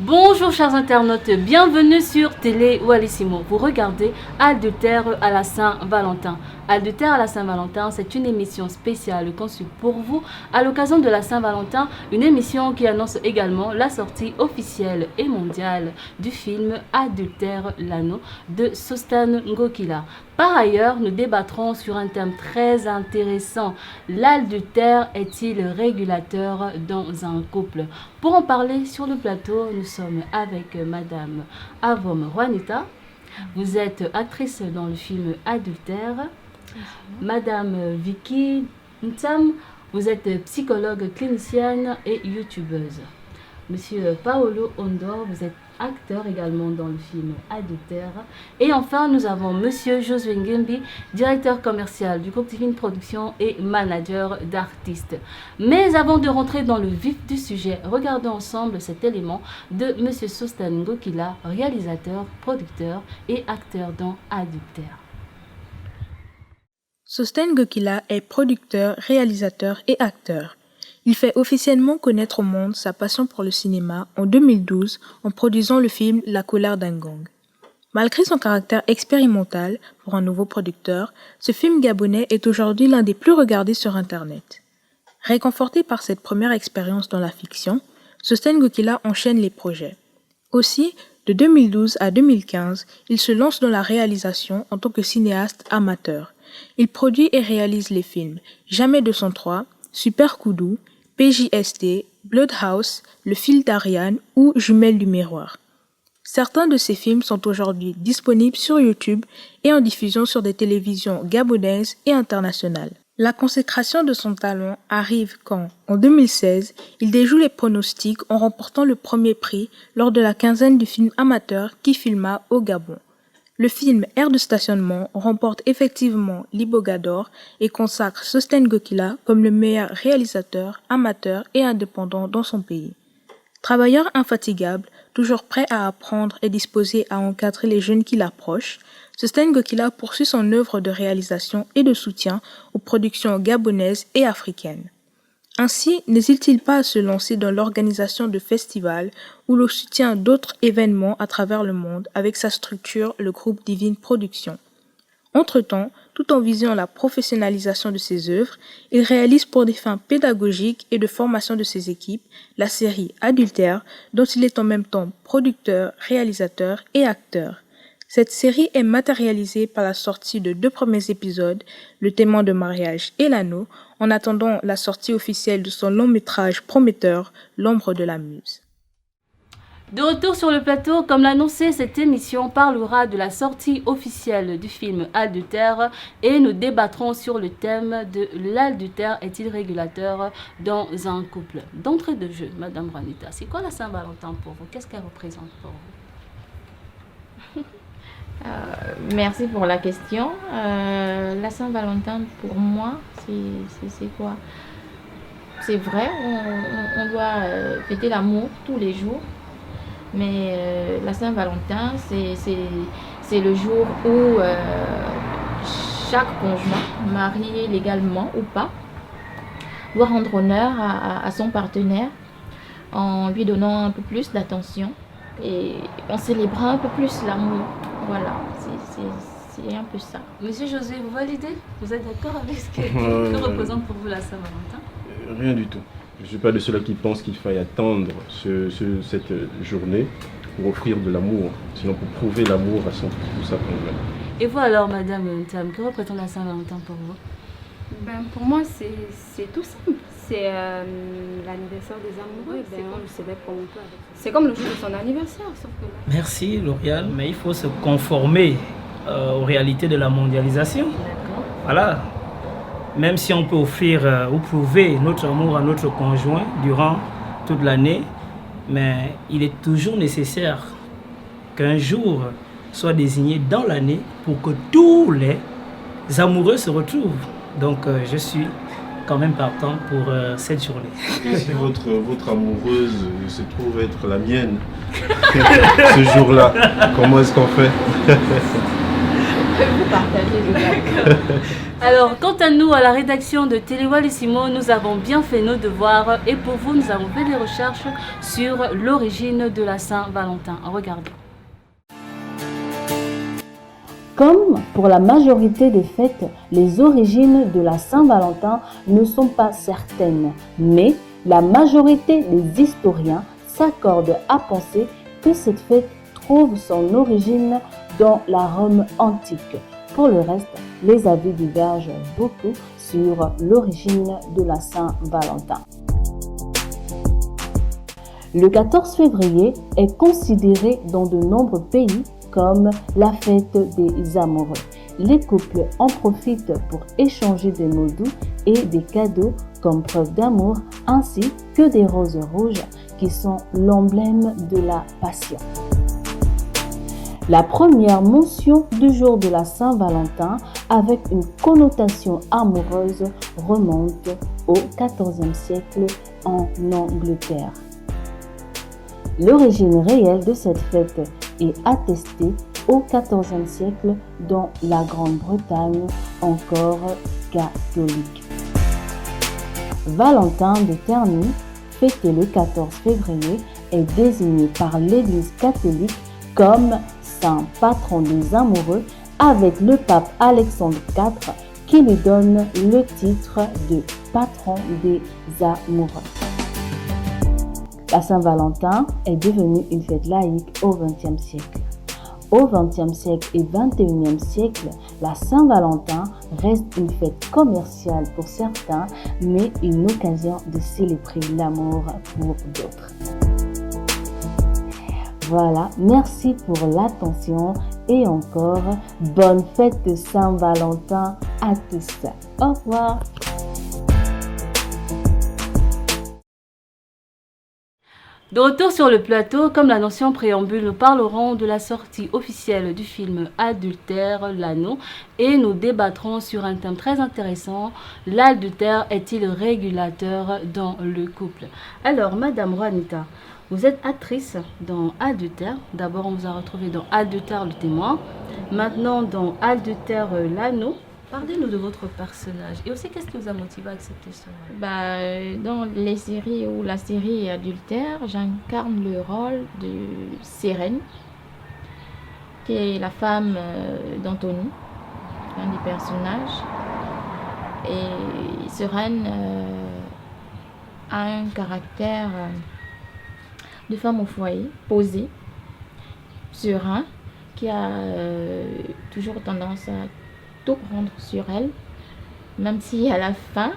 Bonjour chers internautes, bienvenue sur Télé Wallissimo. Vous regardez Adultère à la Saint-Valentin. Adultère à la Saint-Valentin, c'est une émission spéciale conçue pour vous à l'occasion de la Saint-Valentin, une émission qui annonce également la sortie officielle et mondiale du film Adultère l'anneau de Sosthane Ngokila. Par ailleurs, nous débattrons sur un thème très intéressant. L'adultère est-il régulateur dans un couple? Pour en parler sur le plateau, nous sommes avec Madame Avom Juanita. Vous êtes actrice dans le film Adultère. Madame Vicky Ntam, vous êtes psychologue clinicienne et youtubeuse. Monsieur Paolo Ondor, vous êtes acteur également dans le film Adultère. Et enfin, nous avons Monsieur Josué Ngembi, directeur commercial du groupe Divine Production et manager d'artistes. Mais avant de rentrer dans le vif du sujet, regardons ensemble cet élément de Monsieur Sosthane Ngokila, réalisateur, producteur et acteur dans Adultère. Sosthane Ngokila est producteur, réalisateur et acteur. Il fait officiellement connaître au monde sa passion pour le cinéma en 2012 en produisant le film La colère d'un gang. Malgré son caractère expérimental pour un nouveau producteur, ce film gabonais est aujourd'hui l'un des plus regardés sur Internet. Réconforté par cette première expérience dans la fiction, Sosthane Ngokila enchaîne les projets. Aussi, de 2012 à 2015, il se lance dans la réalisation en tant que cinéaste amateur. Il produit et réalise les films Jamais 203, Super Koudou, PJST, Bloodhouse, Le fil d'Ariane ou Jumelles du miroir. Certains de ces films sont aujourd'hui disponibles sur YouTube et en diffusion sur des télévisions gabonaises et internationales. La consécration de son talent arrive quand, en 2016, il déjoue les pronostics en remportant le premier prix lors de la quinzaine du film amateur qui filma au Gabon. Le film Aire de stationnement remporte effectivement l'Iboga d'or et consacre Sosthane Ngokila comme le meilleur réalisateur, amateur et indépendant dans son pays. Travailleur infatigable, toujours prêt à apprendre et disposé à encadrer les jeunes qui l'approchent, Sosthane Ngokila poursuit son œuvre de réalisation et de soutien aux productions gabonaises et africaines. Ainsi, n'hésite-t-il pas à se lancer dans l'organisation de festivals ou le soutien d'autres événements à travers le monde avec sa structure, le groupe Divine Production. Entre-temps, tout en visant la professionnalisation de ses œuvres, il réalise pour des fins pédagogiques et de formation de ses équipes la série Adultère, dont il est en même temps producteur, réalisateur et acteur. Cette série est matérialisée par la sortie de 2 premiers épisodes, Le témoin de mariage et L'anneau, en attendant la sortie officielle de son long métrage prometteur, L'ombre de la muse. De retour sur le plateau, comme l'annonçait, cette émission parlera de la sortie officielle du film Adultère et nous débattrons sur le thème de l'adultère est-il régulateur dans un couple. D'entrée de jeu, Madame Juanita, c'est quoi la Saint-Valentin pour vous? Qu'est-ce qu'elle représente pour vous? Merci pour la question. La Saint-Valentin, pour moi, c'est quoi? C'est vrai, on doit fêter l'amour tous les jours. Mais la Saint-Valentin, c'est le jour où chaque conjoint, marié légalement ou pas, doit rendre honneur à son partenaire en lui donnant un peu plus d'attention et en célébrant un peu plus l'amour. Voilà, c'est un peu ça. Monsieur José, vous validez? Vous êtes d'accord avec ce que représente pour vous la Saint-Valentin? Rien du tout. Je ne suis pas de ceux-là qui pensent qu'il faille attendre cette journée pour offrir de l'amour, sinon pour prouver l'amour à sa conjointe. Et vous alors, Madame Ntam, que représente la Saint-Valentin pour vous? Pour moi, c'est tout simple. C'est l'anniversaire des amoureux. On le célèbre comme on peut. C'est comme le jour de son anniversaire, sauf que là. Merci L'Oréal, mais il faut se conformer aux réalités de la mondialisation. D'accord. Voilà. Même si on peut offrir ou prouver notre amour à notre conjoint durant toute l'année, mais il est toujours nécessaire qu'un jour soit désigné dans l'année pour que tous les amoureux se retrouvent. Donc je suis quand même partant pour cette journée. Si votre amoureuse se trouve être la mienne ce jour-là, comment est-ce qu'on fait? Vous partagez les accords. Alors, quant à nous, à la rédaction de Télé Wallissimo, nous avons bien fait nos devoirs et pour vous, nous avons fait des recherches sur l'origine de la Saint-Valentin. Regardons. Comme pour la majorité des fêtes, les origines de la Saint-Valentin ne sont pas certaines, mais la majorité des historiens s'accordent à penser que cette fête trouve son origine dans la Rome antique. Pour le reste, les avis divergent beaucoup sur l'origine de la Saint-Valentin. Le 14 février est considéré dans de nombreux pays comme la fête des amoureux. Les couples en profitent pour échanger des mots doux et des cadeaux comme preuve d'amour, ainsi que des roses rouges qui sont l'emblème de la passion. La première mention du jour de la Saint-Valentin avec une connotation amoureuse remonte au XIVe siècle en Angleterre. L'origine réelle de cette fête est attestée au XIVe siècle dans la Grande-Bretagne, encore catholique. Valentin de Terni, fêté le 14 février, est désigné par l'Église catholique comme saint patron des amoureux, avec le pape Alexandre IV qui lui donne le titre de patron des amoureux. La Saint-Valentin est devenue une fête laïque au XXe siècle. Au XXe siècle et XXIe siècle, la Saint-Valentin reste une fête commerciale pour certains, mais une occasion de célébrer l'amour pour d'autres. Voilà, merci pour l'attention et encore bonne fête de Saint-Valentin à tous. Au revoir. De retour sur le plateau, comme l'annoncé en préambule, nous parlerons de la sortie officielle du film Adultère, l'anneau, et nous débattrons sur un thème très intéressant, l'adultère est-il régulateur dans le couple? Alors, Madame Juanita, vous êtes actrice dans Adultère. D'abord, on vous a retrouvé dans Adultère, le témoin. Maintenant, dans Adultère, l'anneau. Parlez-nous de votre personnage et aussi qu'est-ce qui vous a motivé à accepter ce rôle? Dans les séries ou la série Adultère, j'incarne le rôle de Sérène, qui est la femme d'Anthony, un des personnages. Et Sérène a un caractère de femme au foyer, posée, serein, qui a toujours tendance à tout prendre sur elle, même si à la fin,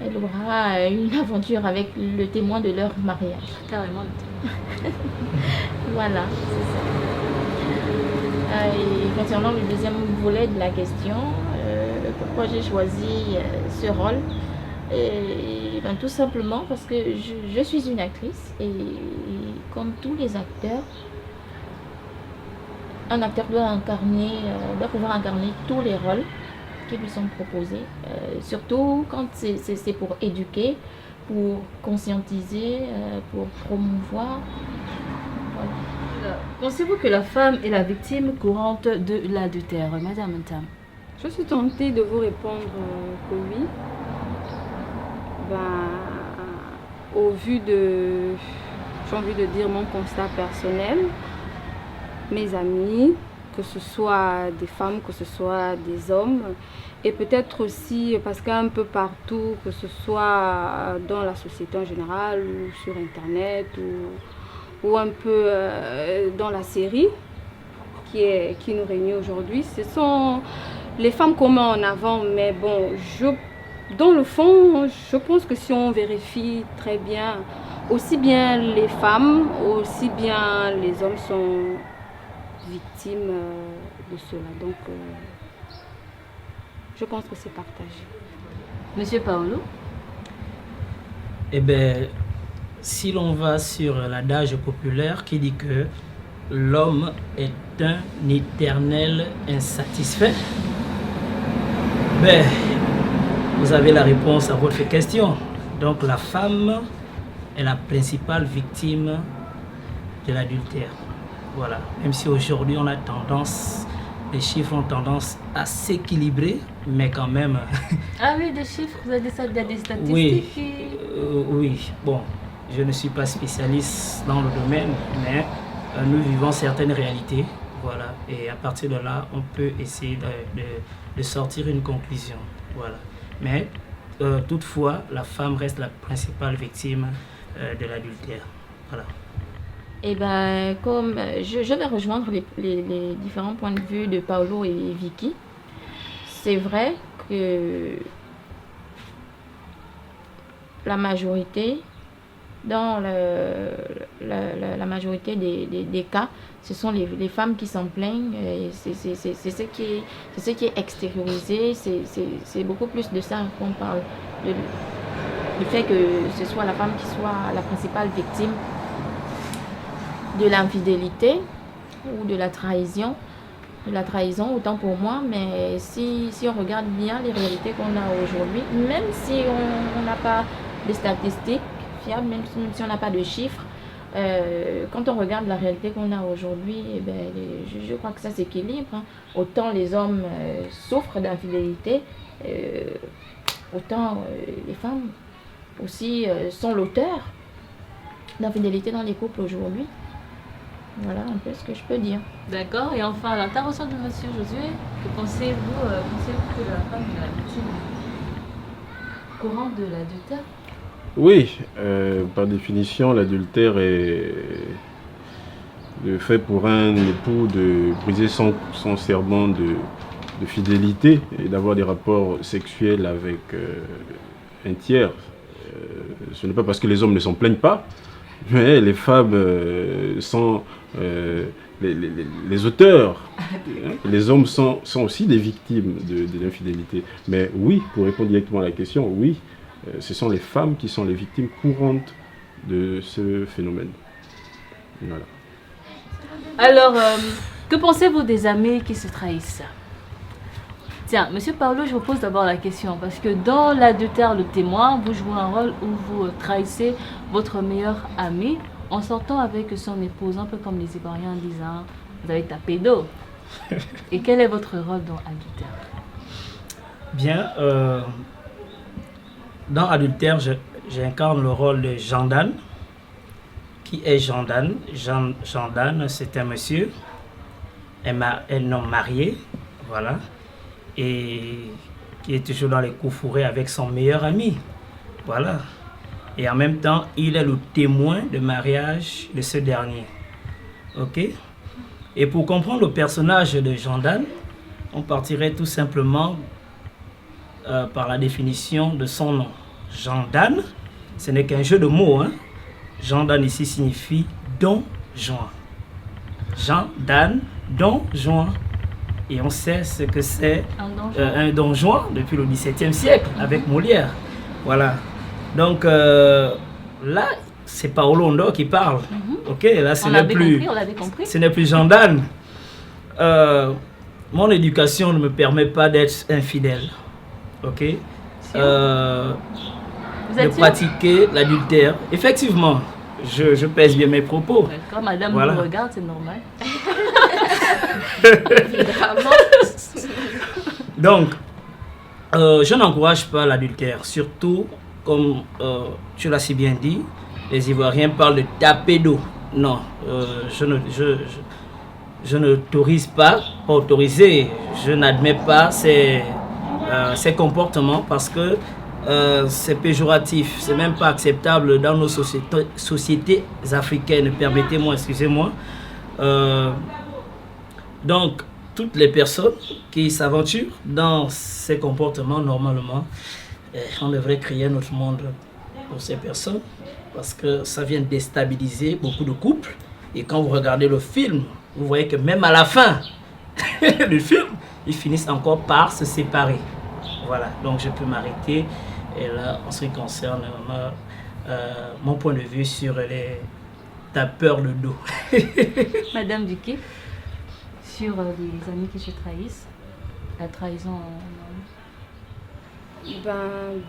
elle aura une aventure avec le témoin de leur mariage. Carrément le témoin. Voilà, c'est ça. Et concernant le deuxième volet de la question, pourquoi j'ai choisi ce rôle? Tout simplement parce que je suis une actrice et comme tous les acteurs, un acteur doit pouvoir incarner tous les rôles qui lui sont proposés, surtout quand c'est pour éduquer, pour conscientiser, pour promouvoir. Voilà. Pensez-vous que la femme est la victime courante de l'adultère, Madame Ntam? Je suis tentée de vous répondre que oui. Au vu de, j'ai envie de dire, mon constat personnel, mes amis, que ce soit des femmes, que ce soit des hommes, et peut-être aussi parce qu'un peu partout, que ce soit dans la société en général, ou sur Internet, ou un peu dans la série qui nous réunit aujourd'hui, ce sont les femmes qu'on met en avant, mais bon, dans le fond, je pense que si on vérifie très bien, aussi bien les femmes, aussi bien les hommes sont victimes de cela. Donc, je pense que c'est partagé. Monsieur Paolo? Eh bien, si l'on va sur l'adage populaire qui dit que l'homme est un éternel insatisfait, ben, vous avez la réponse à votre question. Donc la femme est la principale victime de l'adultère. Voilà. Même si aujourd'hui on a tendance les chiffres ont tendance à s'équilibrer, mais quand même... Ah oui, des chiffres, vous avez des statistiques Oui, qui... oui. Bon, je ne suis pas spécialiste dans le domaine, mais nous vivons certaines réalités. Voilà. Et à partir de là, on peut essayer de sortir une conclusion. Voilà. Mais toutefois, la femme reste la principale victime de l'adultère. Voilà. Et ben, comme je vais rejoindre les différents points de vue de Paolo et Vicky. C'est vrai que la majorité, dans la majorité des cas, ce sont les femmes qui s'en plaignent. C'est ce qui est extériorisé. C'est beaucoup plus de ça qu'on parle. Du fait que ce soit la femme qui soit la principale victime de l'infidélité ou de la trahison, autant pour moi. Mais si on regarde bien les réalités qu'on a aujourd'hui, même si on n'a pas de statistiques fiables, même si on n'a pas de chiffres, quand on regarde la réalité qu'on a aujourd'hui, eh ben, je crois que ça s'équilibre. Hein. Autant les hommes souffrent d'infidélité, autant les femmes aussi sont l'auteur d'infidélité dans les couples aujourd'hui. Voilà un peu ce que je peux dire. D'accord. Et enfin, l'intervention de Monsieur Josué, que pensez-vous que la femme est la victime courante de l'adultère? Oui, par définition, l'adultère est le fait pour un époux de briser son serment de fidélité et d'avoir des rapports sexuels avec un tiers. Ce n'est pas parce que les hommes ne s'en plaignent pas, mais les femmes sont les auteurs. Les hommes sont aussi des victimes de l'infidélité. Mais oui, pour répondre directement à la question, oui, ce sont les femmes qui sont les victimes courantes de ce phénomène. Voilà. Alors, que pensez-vous des amis qui se trahissent? Tiens, Monsieur Paolo, je vous pose d'abord la question, parce que dans l'adultère, le témoin, vous jouez un rôle où vous trahissez votre meilleur ami en sortant avec son épouse, un peu comme les Ivoiriens disent, hein, vous avez tapé d'eau. Et quel est votre rôle dans l'adultère? Bien, dans Adultère, j'incarne le rôle de Jean Dan. Qui est Jean Dan? Jean Dan, c'est un monsieur, un homme marié, voilà, et qui est toujours dans les coups fourrés avec son meilleur ami, voilà. Et en même temps, il est le témoin de mariage de ce dernier, ok? Et pour comprendre le personnage de Jean Dan, on partirait tout simplement par la définition de son nom. Jean Dan, ce n'est qu'un jeu de mots, hein? Jean Dan ici signifie don juan. Jean Dan, don juan. Et on sait ce que c'est un don juan depuis le XVIIe siècle avec Molière. Voilà. Donc là, c'est Paolo Ondo qui parle. Ok, là ce n'est plus Jean Dan. Mon éducation ne me permet pas d'être infidèle. Ok. De pratiquer l'adultère. Effectivement, je pèse bien mes propos. Quand madame voilà. Vous regarde, c'est normal. Donc, je n'encourage pas l'adultère, surtout, comme tu l'as si bien dit, les Ivoiriens parlent de taper d'eau. Non, je n'autorise pas autoriser, je n'admets pas ces comportements parce que c'est péjoratif, c'est même pas acceptable dans nos sociétés africaines, permettez-moi, excusez-moi. Donc, toutes les personnes qui s'aventurent dans ces comportements, normalement, on devrait créer notre monde pour ces personnes parce que ça vient déstabiliser beaucoup de couples. Et quand vous regardez le film, vous voyez que même à la fin du film, ils finissent encore par se séparer. Voilà, donc je peux m'arrêter. Et là, en ce qui concerne mon point de vue sur les tapeurs de dos. Madame Duquet, sur les amis qui se trahissent, la trahison.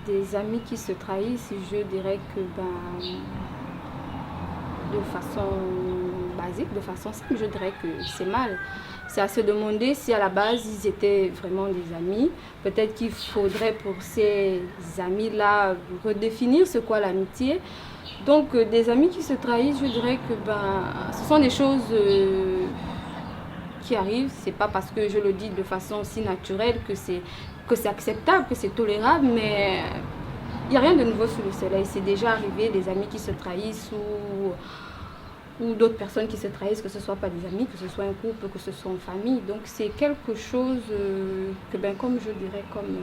Des amis qui se trahissent, je dirais que de façon basique, de façon simple, je dirais que c'est mal. C'est à se demander si à la base ils étaient vraiment des amis. Peut-être qu'il faudrait pour ces amis-là redéfinir ce qu'est l'amitié. Donc des amis qui se trahissent, je dirais que ce sont des choses qui arrivent. C'est pas parce que je le dis de façon si naturelle que c'est acceptable, que c'est tolérable, mais il n'y a rien de nouveau sous le soleil. C'est déjà arrivé des amis qui se trahissent ou d'autres personnes qui se trahissent, que ce ne soit pas des amis, que ce soit un couple, que ce soit une famille. Donc c'est quelque chose que, comme je dirais, comme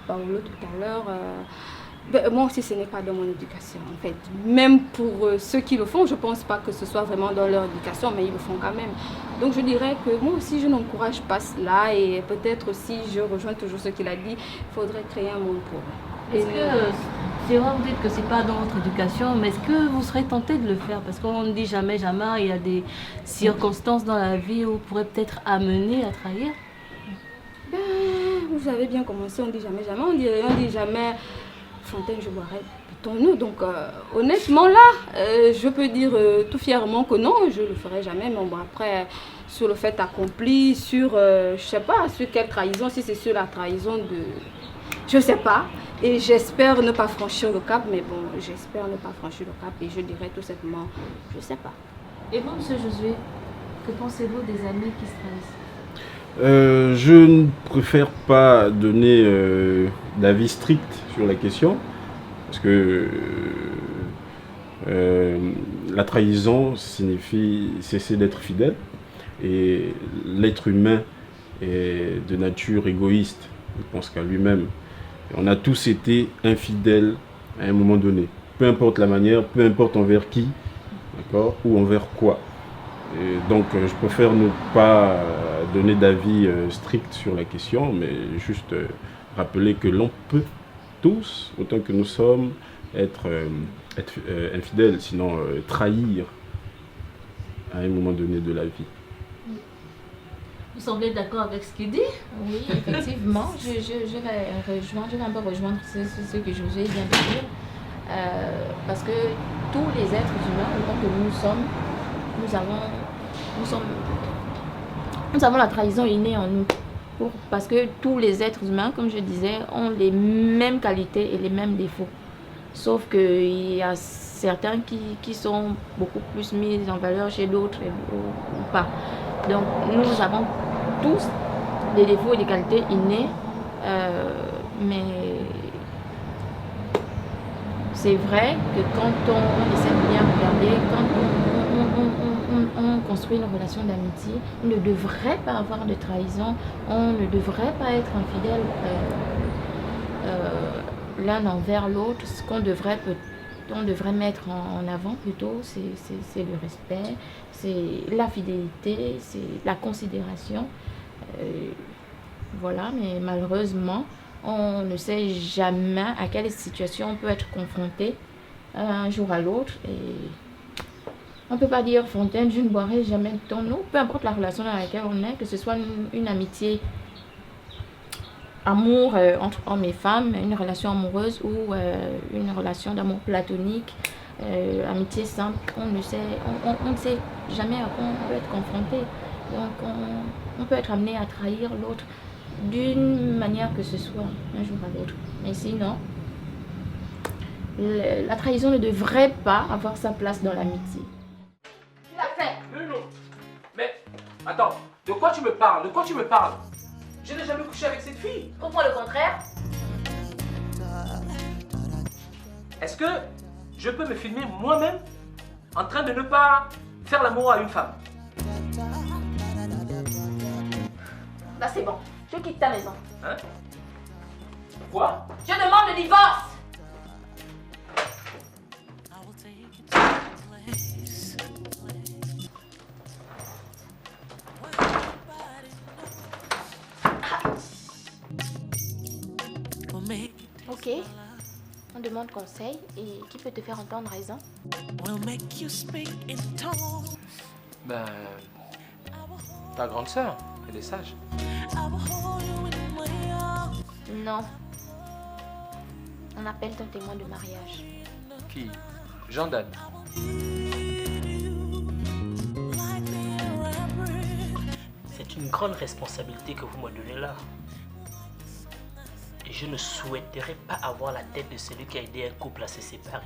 Paolo tout à l'heure, moi aussi ce n'est pas dans mon éducation en fait. Même pour ceux qui le font, je ne pense pas que ce soit vraiment dans leur éducation, mais ils le font quand même. Donc je dirais que moi aussi je n'encourage pas cela et peut-être aussi je rejoins toujours ce qu'il a dit, il faudrait créer un monde pour eux. Est-ce que, c'est vrai, vous dites que c'est pas dans votre éducation, mais est-ce que vous serez tenté de le faire? Parce qu'on ne dit jamais, jamais, il y a des circonstances dans la vie où vous pourrez peut-être amener à trahir. Vous avez bien commencé, on ne dit jamais, jamais, on dit jamais Fontaine, je boirai, nous. Donc honnêtement là, je peux dire tout fièrement que non, je ne le ferai jamais, mais bon après, sur le fait accompli, sur, je sais pas, sur quelle trahison, si c'est sur la trahison de... Je sais pas, et j'espère ne pas franchir le cap, mais bon, j'espère ne pas franchir le cap, et je dirais tout simplement, je sais pas. Et vous, M. Josué, que pensez-vous des amis qui se trahissent? Je ne préfère pas donner d'avis strict sur la question, parce que la trahison signifie cesser d'être fidèle, et l'être humain est de nature égoïste, il pense qu'à lui-même. On a tous été infidèles à un moment donné, peu importe la manière, peu importe envers qui, d'accord, ou envers quoi. Et donc je préfère ne pas donner d'avis strict sur la question, mais juste rappeler que l'on peut tous, autant que nous sommes, être infidèles, sinon trahir à un moment donné de la vie. Vous semblez d'accord avec ce qu'il dit? Oui, effectivement, je vais un peu rejoindre ce que Josué vient de dire, parce que tous les êtres humains, autant que nous sommes, nous avons la trahison innée en nous. Parce que tous les êtres humains, comme je disais, ont les mêmes qualités et les mêmes défauts. Sauf qu'il y a certains qui sont beaucoup plus mis en valeur chez d'autres ou pas. Donc nous avons tous des défauts et des qualités innées, mais c'est vrai que quand on essaie de bien regarder, quand on construit une relation d'amitié, on ne devrait pas avoir de trahison, on ne devrait pas être infidèle l'un envers l'autre. Ce qu'on devrait mettre en avant plutôt, c'est le respect, c'est la fidélité, c'est la considération. Voilà, mais malheureusement, on ne sait jamais à quelle situation on peut être confronté un jour à l'autre. Et on ne peut pas dire, Fontaine, je ne boirai jamais de ton eau, peu importe la relation dans laquelle on est, que ce soit une amitié, amour entre hommes et femmes, une relation amoureuse ou une relation d'amour platonique, amitié simple, on ne sait jamais à quoi on peut être confronté. Donc on peut être amené à trahir l'autre d'une manière que ce soit un jour à l'autre. Mais sinon, la trahison ne devrait pas avoir sa place dans l'amitié. Tu l'as fait. Non. Mais attends, de quoi tu me parles? Je n'ai jamais couché avec cette fille. Comprends le contraire. Est-ce que je peux me filmer moi-même en train de ne pas faire l'amour à une femme? Là c'est bon, je quitte ta maison. Hein? Quoi? Je demande le divorce. Ok, on demande conseil et qui peut te faire entendre raison? Ben, ta grande sœur, elle est sage. Non. On appelle ton témoin de mariage. Qui? Jean Dan. C'est une grande responsabilité que vous me donnez là. Et je ne souhaiterais pas avoir la tête de celui qui a aidé un couple à se séparer.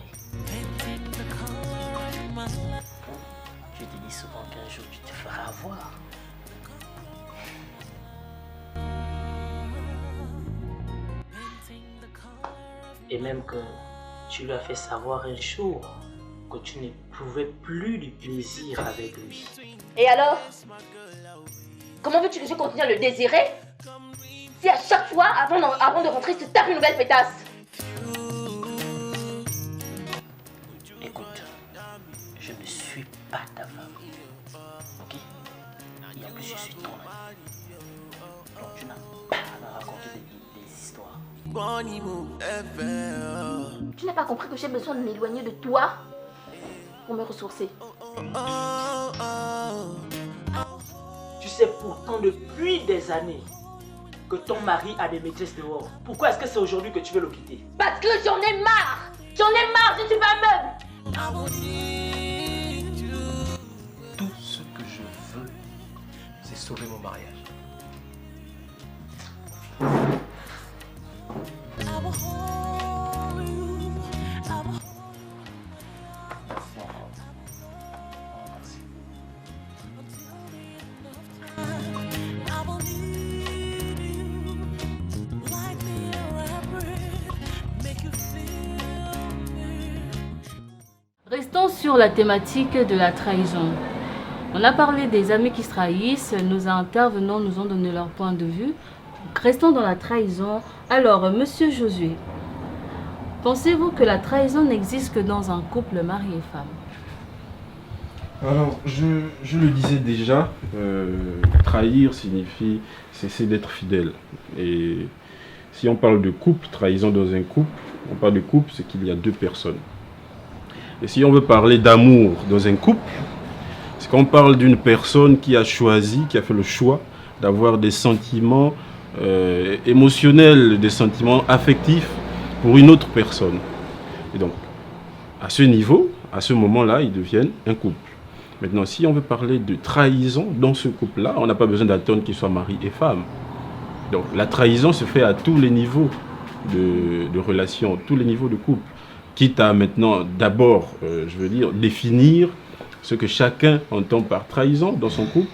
Je te dis souvent qu'un jour tu te feras avoir. Et même que tu lui as fait savoir un jour que tu n'éprouvais plus du plaisir avec lui. Et alors? Comment veux-tu que je continue à le désirer si à chaque fois, avant de rentrer, tu tapes une nouvelle pétasse? Écoute, je ne suis pas ta femme. Ok? Et en plus, je suis ton ami. Donc tu n'as pas à me raconter des histoires. Tu n'as pas compris que j'ai besoin de m'éloigner de toi pour me ressourcer. Tu sais pourtant depuis des années que ton mari a des maîtresses dehors. Pourquoi est-ce que c'est aujourd'hui que tu veux le quitter? Parce que j'en ai marre! J'en ai marre, je ne suis pas un meuble! Tout ce que je veux, c'est sauver mon mariage. Restons sur la thématique de la trahison. On a parlé des amis qui se trahissent, nos intervenants nous ont donné leur point de vue. Restons dans la trahison. Alors, monsieur Josué, pensez-vous que la trahison n'existe que dans un couple mari et femme? Alors, je le disais déjà, trahir signifie cesser d'être fidèle. Et si on parle de couple, trahison dans un couple, on parle de couple, c'est qu'il y a deux personnes. Et si on veut parler d'amour dans un couple, c'est qu'on parle d'une personne qui a choisi, qui a fait le choix d'avoir des sentiments émotionnels, des sentiments affectifs pour une autre personne. Et donc, à ce niveau, à ce moment-là, ils deviennent un couple. Maintenant, si on veut parler de trahison dans ce couple-là, on n'a pas besoin d'attendre qu'ils soient mari et femme. Donc, la trahison se fait à tous les niveaux de relation, tous les niveaux de couple. Quitte à maintenant, d'abord, définir ce que chacun entend par trahison dans son couple,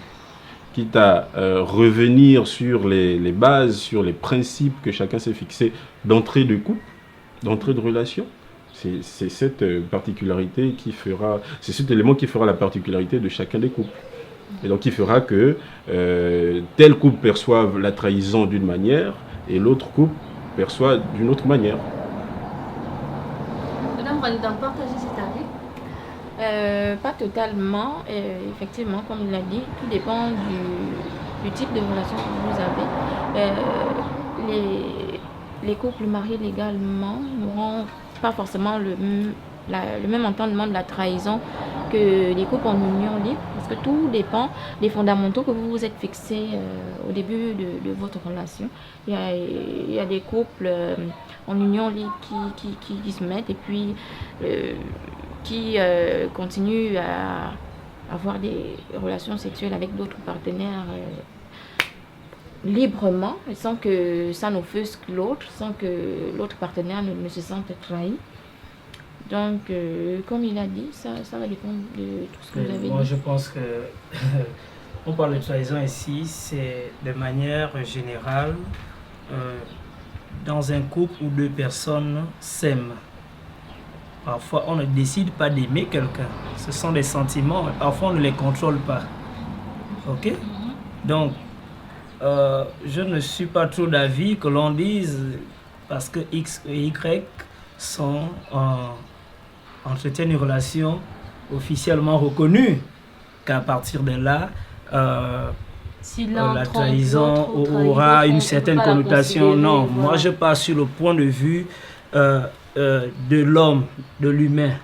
quitte à revenir sur les bases, sur les principes que chacun s'est fixés d'entrée de couple, d'entrée de relation. C'est cette particularité qui fera, c'est cet élément qui fera la particularité de chacun des couples. Et donc, qui fera que tel couple perçoive la trahison d'une manière et l'autre couple perçoit d'une autre manière. Madame Randa, partagez cet avis? Pas totalement. Effectivement, comme il l'a dit, tout dépend du type de relation que vous avez. Les couples mariés légalement n'auront pas forcément le même entendement de la trahison que les couples en union libre, parce que tout dépend des fondamentaux que vous vous êtes fixés au début de votre relation. Il y a des couples en union libre qui se mettent et puis qui continuent à avoir des relations sexuelles avec d'autres partenaires librement, sans que ça n'offusque l'autre, sans que l'autre partenaire ne se sente trahi. Donc, comme il a dit, ça va dépendre de tout ce que vous avez dit. Moi, je pense que on parle de trahison ici, c'est de manière générale dans un couple où deux personnes s'aiment. Parfois, on ne décide pas d'aimer quelqu'un. Ce sont des sentiments, et parfois on ne les contrôle pas. Ok? Donc, je ne suis pas trop d'avis que l'on dise parce que X et Y sont entretiennent une relation officiellement reconnue qu'à partir de là, la trahison aura une certaine connotation. Non, voilà. Moi je pars sur le point de vue de l'homme, de l'humain,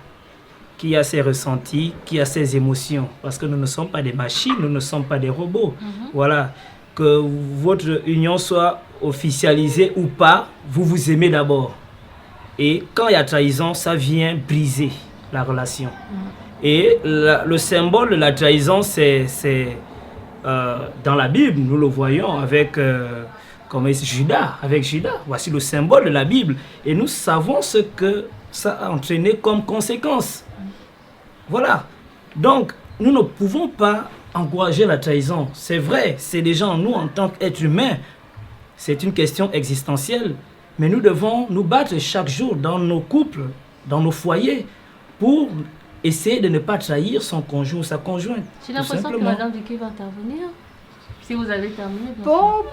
qui a ses ressentis, qui a ses émotions. Parce que nous ne sommes pas des machines, nous ne sommes pas des robots. Voilà. Que votre union soit officialisée ou pas, vous vous aimez d'abord. Et quand il y a trahison, ça vient briser la relation. Et le symbole de la trahison, c'est dans la Bible, nous le voyons avec Judas, voici le symbole de la Bible, et nous savons ce que ça a entraîné comme conséquence. Voilà, donc nous ne pouvons pas encourager la trahison. C'est vrai, c'est des gens, nous en tant qu'êtres humains, c'est une question existentielle, mais nous devons nous battre chaque jour dans nos couples, dans nos foyers, pour essayer de ne pas trahir son conjoint ou sa conjointe. J'ai l'impression que Madame Vicky va intervenir. Si vous avez terminé. Bon,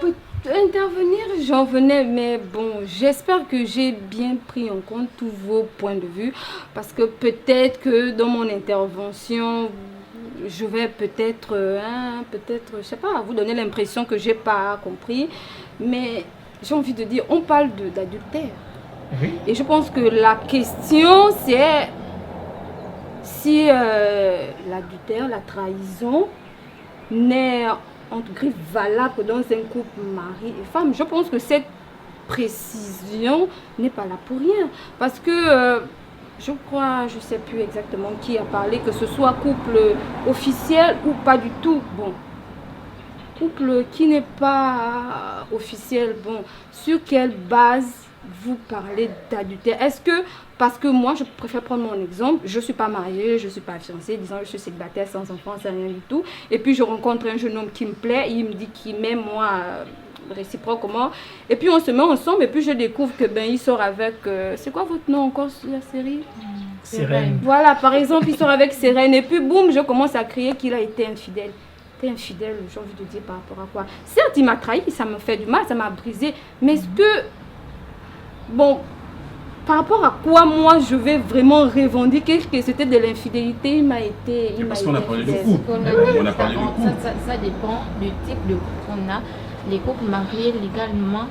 intervenir, j'en venais, mais bon, j'espère que j'ai bien pris en compte tous vos points de vue, parce que peut-être que dans mon intervention, je vais peut-être, je sais pas, vous donner l'impression que j'ai pas compris, mais j'ai envie de dire, on parle d'adultère. Oui. Et je pense que la question, c'est si l'adultère, la trahison, n'est entre griffes valable dans un couple mari et femme. Je pense que cette précision n'est pas là pour rien. Parce que je crois, je ne sais plus exactement qui a parlé, que ce soit couple officiel ou pas du tout. Bon, couple qui n'est pas officiel, bon, sur quelle base vous parlez d'adultère? Est-ce que, parce que moi je préfère prendre mon exemple, je ne suis pas mariée, je ne suis pas fiancée, disons je suis célibataire sans enfant, sans rien du tout, et puis je rencontre un jeune homme qui me plaît, il me dit qu'il m'aime, moi réciproquement, et puis on se met ensemble, et puis je découvre que il sort avec, c'est quoi votre nom encore sur la série? Sérène. Voilà, par exemple, il sort avec Sérène, et puis boum, je commence à crier qu'il a été infidèle. T'es infidèle, j'ai envie de dire par rapport à quoi? Certes, il m'a trahi, ça me fait du mal, ça m'a brisé, mais est-ce que, bon, par rapport à quoi moi je vais vraiment revendiquer que c'était de l'infidélité? Il m'a été. Parce qu'on a parlé de infidèle. couple. On a parlé de couple. Ça dépend du type de couple qu'on a. Les couples mariés légalement,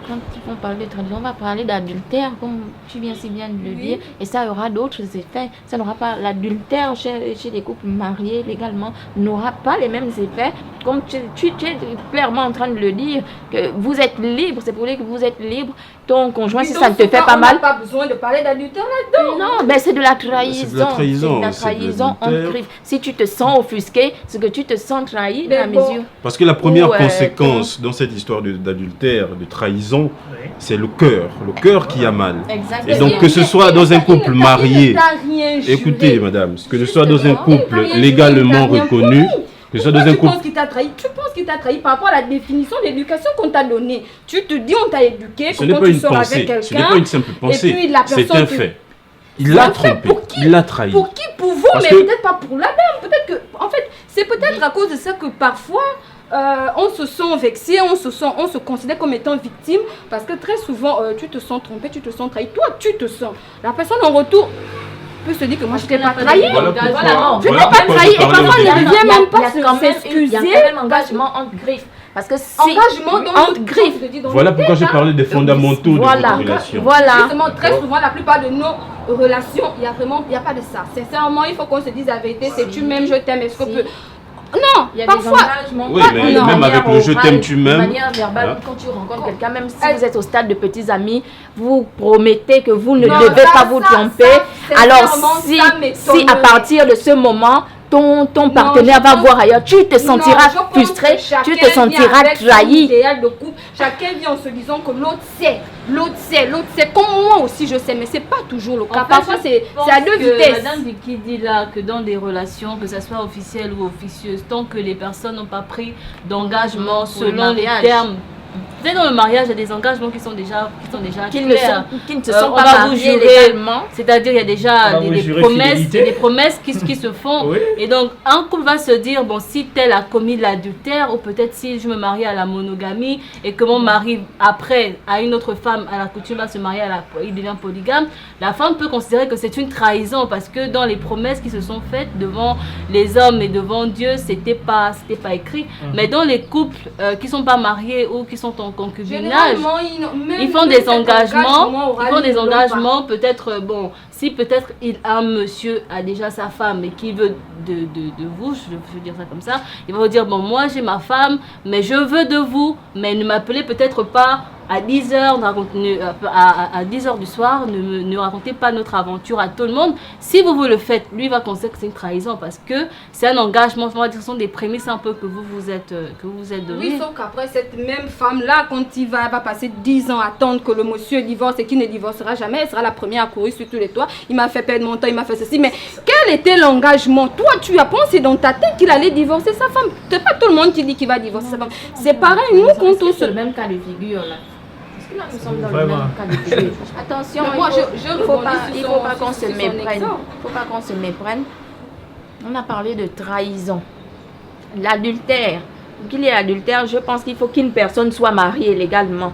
quand ils vont parler de trahison, on va parler d'adultère, comme tu viens si bien de le dire, et ça aura d'autres effets. Ça n'aura pas l'adultère chez les couples mariés légalement, n'aura pas les mêmes effets. Comme tu es clairement en train de le dire, que vous êtes libre, c'est pour dire que vous êtes libre. Ton conjoint, si ça ne te fait pas mal. On n'a pas besoin de parler d'adultère là-dedans. Non, mais c'est de la trahison. C'est de la trahison. C'est de la trahison en griffe. Si tu te sens offusqué, c'est que tu te sens trahi dans la mesure. Parce que la première conséquence dans cette histoire d'adultère, de trahison, c'est le cœur qui a mal. Exactement. Et donc que ce soit dans un couple marié, écoutez madame, que ce soit dans un couple légalement reconnu, que ce soit dans un Tu couple... penses qu'il t'a trahi? Tu penses qu'il t'a trahi par rapport à la définition d'éducation qu'on t'a donnée? Tu te dis on t'a éduqué, Ce n'est quand pas tu une sors pensée, avec quelqu'un, ce n'est pas une simple pensée, et puis la c'est personne un te- fait. Il l'a trompé, il l'a trahi. Pour qui? Pour vous, Parce mais que- peut-être pas pour la dame. Peut-être que, en fait, c'est peut-être à cause de ça que parfois on se sent vexé, on se considère comme étant victime, parce que très souvent tu te sens trompé, tu te sens trahi. Toi, tu te sens. La personne en retour peut se dire que moi je t'ai pas trahi. Voilà pourquoi, Je n'ai voilà pas pourquoi trahi, je et parlais parfois au il ne début. vient même pas Il y a quand s'excuser. même engagement entre griffes. Parce que si Engagement dans entre griffes. Voilà pourquoi j'ai parlé des fondamentaux de Voilà. votre relation. Voilà. Justement, très souvent, la plupart de nos relations, il n'y a pas de ça. Sincèrement, il faut qu'on se dise la vérité. C'est tu m'aimes, je t'aime. Est-ce qu'on Si. peut... Non, Il y a parfois... des engagements. Oui, mais de même manière avec le je orale, t'aime, tu m'aimes. De manière verbale, Hein? quand tu rencontres quelqu'un, même si vous êtes au stade de petits amis, vous promettez que vous ne Non, devez ça, pas vous ça, tromper. ça, Alors, sincèrement, si ça m'étonnerait. à partir de ce moment, ton partenaire je va pense- voir ailleurs, tu te sentiras Non, je pense frustré, que chacun tu te vit sentiras avec son trahi. idéal de couple. Chacun vit en se disant que l'autre sait. Comme moi aussi je sais, mais c'est pas toujours le cas. Parfois c'est à deux vitesses. Madame Vicky dit là que dans des relations, que ce soit officielles ou officieuses, tant que les personnes n'ont pas pris d'engagement Pour le selon les mariage. termes. Dès dans le mariage, il y a des engagements qui sont déjà Qui ne clairs. se sont on pas va vous mariés jurer, légalement. c'est-à-dire il y a On déjà va vous des jurer promesses, fidélité. des promesses qui se font. Oui. Et donc un couple va se dire, bon, si tel a commis l'adultère, ou peut-être si je me marie à la monogamie et que mon mari après à une autre femme à la coutume va se marier il devient polygame, la femme peut considérer que c'est une trahison, parce que dans les promesses qui se sont faites devant les hommes et devant Dieu, c'était pas écrit. Mais dans les couples qui sont pas mariés ou qui sont en concubinage, Généralement, ils font des engagements, peut-être, bon, si peut-être un monsieur a déjà sa femme et qui veut de vous, je veux dire ça comme ça, il va vous dire, bon, moi j'ai ma femme, mais je veux de vous, mais ne m'appelez peut-être pas à 10h, à 10h du soir, ne racontez pas notre aventure à tout le monde. Si vous le faites, lui va considérer que c'est une trahison parce que c'est un engagement. On va dire que ce sont des prémices un peu que vous vous êtes donné. Oui, sauf qu'après, cette même femme-là, quand elle va passer 10 ans à attendre que le monsieur divorce et qu'il ne divorcera jamais, elle sera la première à courir sur tous les toits. Il m'a fait perdre mon temps, il m'a fait ceci. Mais quel était l'engagement? Toi, tu as pensé dans ta tête qu'il allait divorcer sa femme. C'est pas tout le monde qui dit qu'il va divorcer sa femme. C'est pareil, nous, quand on se... le même cas de figure là. Parce que là, nous sommes dans le même cas de figure. Attention, il ne faut pas qu'on se méprenne. Il faut pas qu'on se méprenne. On a parlé de trahison. L'adultère. Pour qu'il y ait adultère, je pense qu'il faut qu'une personne soit mariée légalement.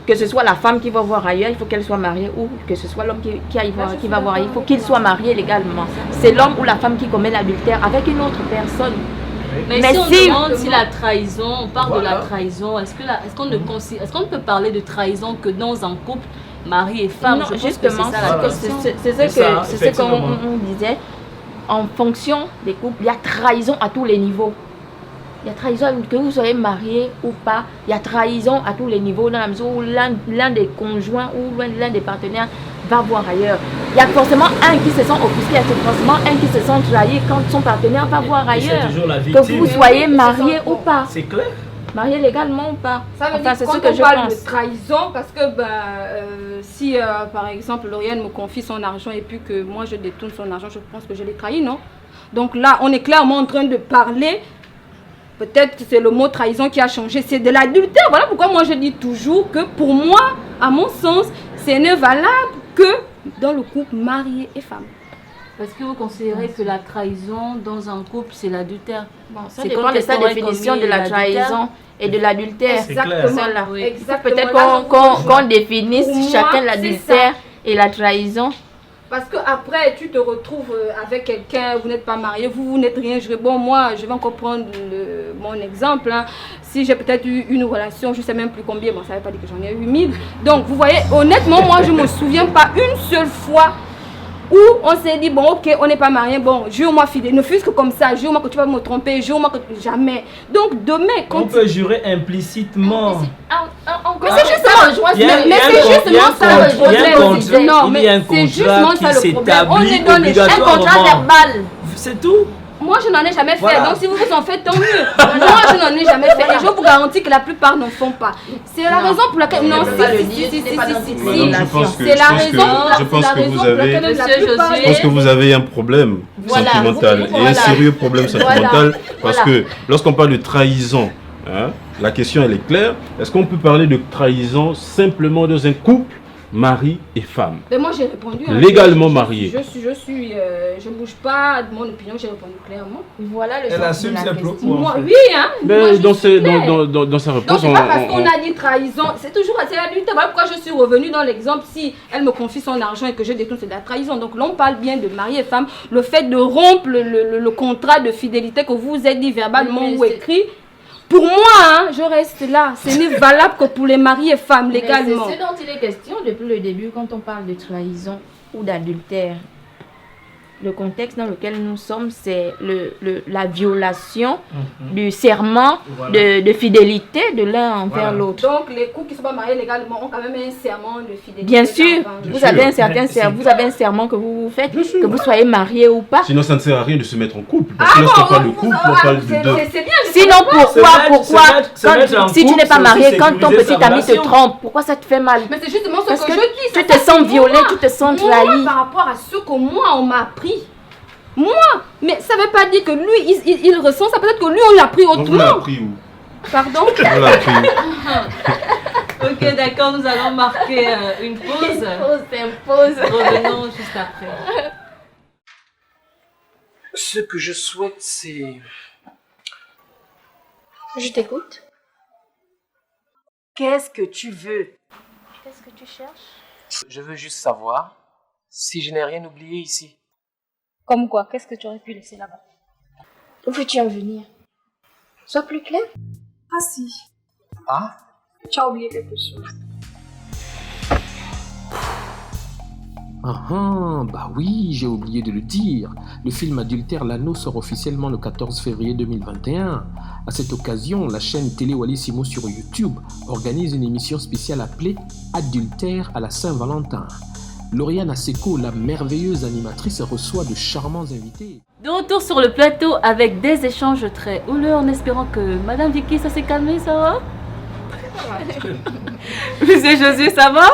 Que ce soit la femme qui va voir ailleurs, il faut qu'elle soit mariée, ou que ce soit l'homme qui va voir ailleurs, il faut qu'il soit marié légalement. C'est l'homme ou la femme qui commet l'adultère avec une autre personne. Mais si on demande si la trahison, on parle de la trahison, est-ce qu'on ne peut parler de trahison que dans un couple, mari et femme? Non, je pense justement, que c'est ça la question. C'est ce qu'on disait. En fonction des couples, il y a trahison à tous les niveaux. Il y a trahison, que vous soyez marié ou pas, il y a trahison à tous les niveaux, dans la mesure où l'un des conjoints ou l'un des partenaires va voir ailleurs. Il y a forcément un qui se sent offusqué, il y a forcément un qui se sent trahi quand son partenaire va voir ailleurs. Que vous soyez marié ou pas. C'est clair. Marié légalement ou pas. Ça veut dire c'est quand ce que on je parle pense. de trahison, parce que si par exemple Lauriane me confie son argent et puis que moi je détourne son argent, je pense que je l'ai trahi, non? Donc là, on est clairement en train de parler. Peut-être que c'est le mot trahison qui a changé, c'est de l'adultère. Voilà pourquoi moi je dis toujours que pour moi, à mon sens, ce n'est valable que dans le couple marié et femme. Parce que vous considérez que la trahison dans un couple, c'est l'adultère. Bon, ça dépend de sa définition de la trahison et de l'adultère. Exactement. Oui. Peut-être qu'on définisse chacun l'adultère et la trahison. Parce que après tu te retrouves avec quelqu'un, vous n'êtes pas marié, vous n'êtes rien. Bon, moi, je vais encore prendre mon exemple. Hein. Si j'ai peut-être eu une relation, je ne sais même plus combien, bon, ça ne veut pas dire que j'en ai eu 1000. Donc, vous voyez, honnêtement, moi, je ne me souviens pas une seule fois où on s'est dit, bon, ok, on n'est pas marié, bon, jure-moi fidèle, ne fût-ce que comme ça, jure-moi que tu vas me tromper, jure-moi que jamais. Donc, demain, quand... On peut jurer implicitement. Mais c'est justement, ça le problème. Non, mais c'est justement ça le problème. On est dans un contrat verbal. C'est tout. Moi, je n'en ai jamais fait. Donc, si vous vous en faites, tant mieux. Moi, je n'en ai jamais fait. Et je vous garantis que la plupart n'en font pas. C'est la raison pour laquelle... Non, c'est la raison pour laquelle je pense que vous avez un problème sentimental et un sérieux problème sentimental parce que lorsqu'on parle de trahison, hein, la question elle est claire. Est-ce qu'on peut parler de trahison simplement dans un couple mari et femme? Mais moi j'ai répondu. Hein, légalement marié. Je bouge pas de mon opinion, j'ai répondu clairement. Voilà le Elle assume ses propos. Moi, oui, hein. Mais dans sa réponse, donc c'est pas parce qu'on a dit trahison, c'est toujours c'est l'adultère. Voilà pourquoi je suis revenue dans l'exemple. Si elle me confie son argent et que je détourne, c'est de la trahison. Donc là on parle bien de mari et femme. Le fait de rompre le contrat de fidélité que vous êtes dit verbalement ou écrit. Pour moi, hein, je reste là. Ce n'est valable que pour les maris et femmes légalement. C'est ce dont il est question depuis le début quand on parle de trahison ou d'adultère. Le contexte dans lequel nous sommes, c'est la violation du serment de fidélité de l'un envers l'autre. Donc, les couples qui ne sont pas mariés légalement ont quand même un serment de fidélité. Bien sûr, vous avez un serment que vous faites, que vous soyez marié ou pas. Sinon, ça ne sert à rien de se mettre en couple. Parce que lorsqu'on parle de couple, on parle de deux. Sinon, pourquoi, si tu n'es pas marié, quand ton petit ami te trompe, pourquoi ça te fait mal? Mais c'est justement ce que je dis. Tu te sens violé, tu te sens trahi. Par rapport à ce que moi, on m'a appris. Moi, mais ça ne veut pas dire que lui, il ressent ça. Peut-être que lui, on l'a appris autrement. On l'a appris où? Pardon? On l'a appris. Ok, d'accord, nous allons marquer une pause. Une pause. Revenons juste après. Ce que je souhaite, c'est... Je t'écoute. Qu'est-ce que tu veux? Qu'est-ce que tu cherches? Je veux juste savoir si je n'ai rien oublié ici. Comme quoi? Qu'est-ce que tu aurais pu laisser là-bas? Où veux-tu en venir? Sois plus clair. Ah si. Ah? Tu as oublié quelque chose. Bah oui, j'ai oublié de le dire. Le film Adultère l'anneau sort officiellement le 14 février 2021. À cette occasion, la chaîne Télé Wallissimo sur YouTube organise une émission spéciale appelée Adultère à la Saint-Valentin. Lauriane Asseco, la merveilleuse animatrice, reçoit de charmants invités. De retour sur le plateau avec des échanges très houleux en espérant que Madame Vicky, ça s'est calmé, ça va? Monsieur Josué, ça va?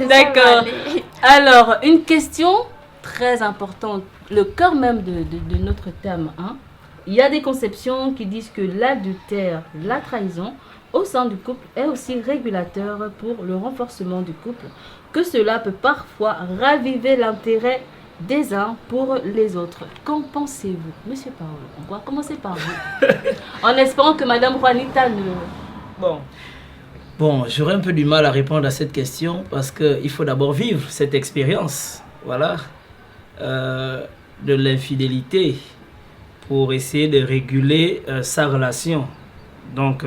D'accord. Alors, une question très importante, le cœur même de notre thème. Hein. Il y a des conceptions qui disent que l'adultère, la trahison au sein du couple est aussi régulateur pour le renforcement du couple, que cela peut parfois raviver l'intérêt des uns pour les autres. Qu'en pensez-vous, Monsieur Paolo? On va commencer par vous. En espérant que Madame Juanita ne... Bon, j'aurais un peu du mal à répondre à cette question parce qu'il faut d'abord vivre cette expérience, voilà, de l'infidélité pour essayer de réguler sa relation. Donc,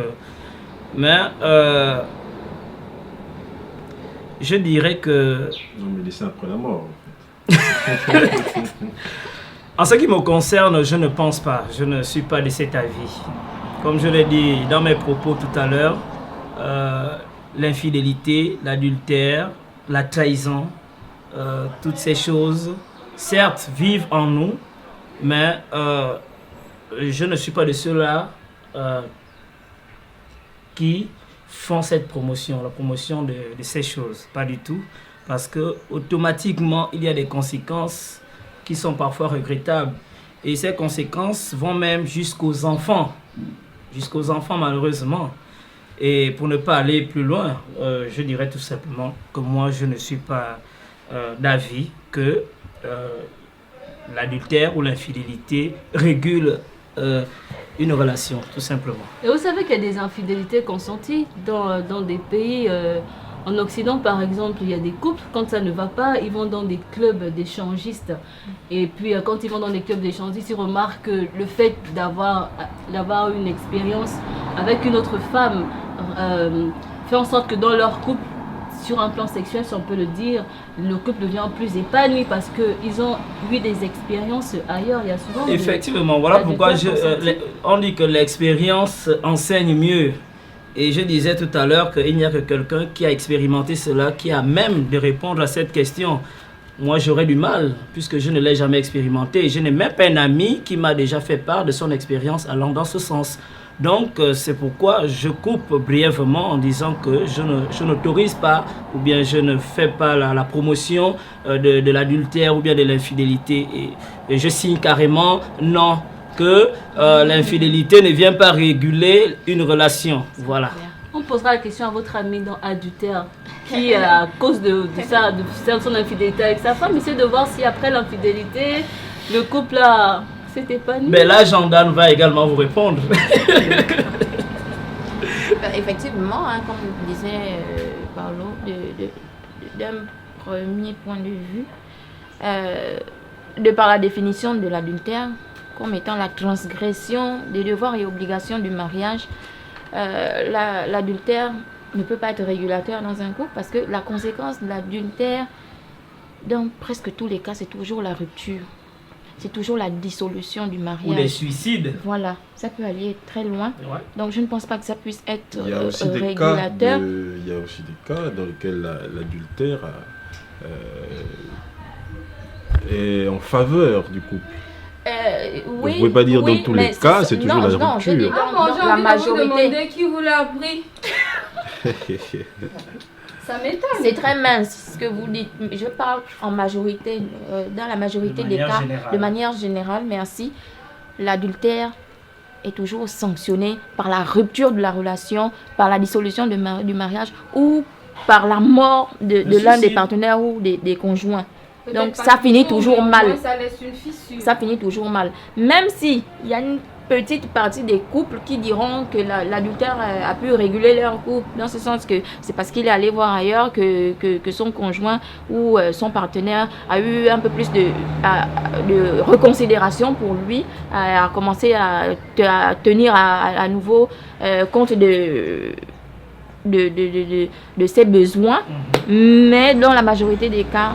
je dirais que... Non, mais laissez après la mort. En ce qui me concerne, je ne pense pas, je ne suis pas de cet avis. Comme je l'ai dit dans mes propos tout à l'heure, l'infidélité, l'adultère, la trahison, toutes ces choses, certes, vivent en nous, mais je ne suis pas de ceux-là qui font cette promotion, la promotion de ces choses, pas du tout, parce que automatiquement, il y a des conséquences qui sont parfois regrettables, et ces conséquences vont même jusqu'aux enfants malheureusement. Et pour ne pas aller plus loin, je dirais tout simplement que moi, je ne suis pas d'avis que l'adultère ou l'infidélité régule une relation, tout simplement. Et vous savez qu'il y a des infidélités consenties dans des pays... En Occident, par exemple, il y a des couples, quand ça ne va pas, ils vont dans des clubs d'échangistes. Et puis, quand ils vont dans des clubs d'échangistes, ils remarquent que le fait d'avoir une expérience avec une autre femme fait en sorte que dans leur couple, sur un plan sexuel, si on peut le dire, le couple devient plus épanoui parce qu'ils ont eu des expériences ailleurs. Il y a souvent... Effectivement, voilà pourquoi on dit que l'expérience enseigne mieux. Et je disais tout à l'heure qu'il n'y a que quelqu'un qui a expérimenté cela, qui a même de répondre à cette question. Moi, j'aurais du mal, puisque je ne l'ai jamais expérimenté. Je n'ai même pas un ami qui m'a déjà fait part de son expérience allant dans ce sens. Donc, c'est pourquoi je coupe brièvement en disant que je n'autorise pas, ou bien je ne fais pas la promotion de l'adultère ou bien de l'infidélité. Et je signe carrément non, que l'infidélité ne vient pas réguler une relation. Voilà. On posera la question à votre ami dans adultère qui, à cause de son infidélité avec sa femme, essaie de voir si après l'infidélité, le couple s'est épanoui. Mais là, Jean-Dan va également vous répondre. Effectivement, hein, comme vous disait Paolo, d'un premier point de vue, de par la définition de l'adultère, comme étant la transgression des devoirs et obligations du mariage, l'adultère ne peut pas être régulateur dans un couple parce que la conséquence de l'adultère, dans presque tous les cas, c'est toujours la rupture. C'est toujours la dissolution du mariage. Ou des suicides. Voilà, ça peut aller très loin. Ouais. Donc je ne pense pas que ça puisse être il y a aussi régulateur. Il y a aussi des cas dans lesquels l'adultère est en faveur du couple. Oui, vous ne pouvez pas dire dans tous les cas, c'est toujours la rupture. J'ai envie de vous demander qui vous l'a appris. Ça m'étonne. C'est très mince ce que vous dites. Je parle en majorité, dans la majorité des cas, de manière générale, merci. L'adultère est toujours sanctionné par la rupture de la relation, par la dissolution du mariage ou par la mort de l'un des partenaires ou des conjoints. Donc ça finit toujours mal. Ça laisse une fissure. Ça finit toujours mal. Même si il y a une petite partie des couples qui diront que l'adultère a pu réguler leur couple, dans ce sens que c'est parce qu'il est allé voir ailleurs que son conjoint ou son partenaire a eu un peu plus de reconsidération pour lui, a commencé à tenir à nouveau compte de de ses besoins, mais dans la majorité des cas,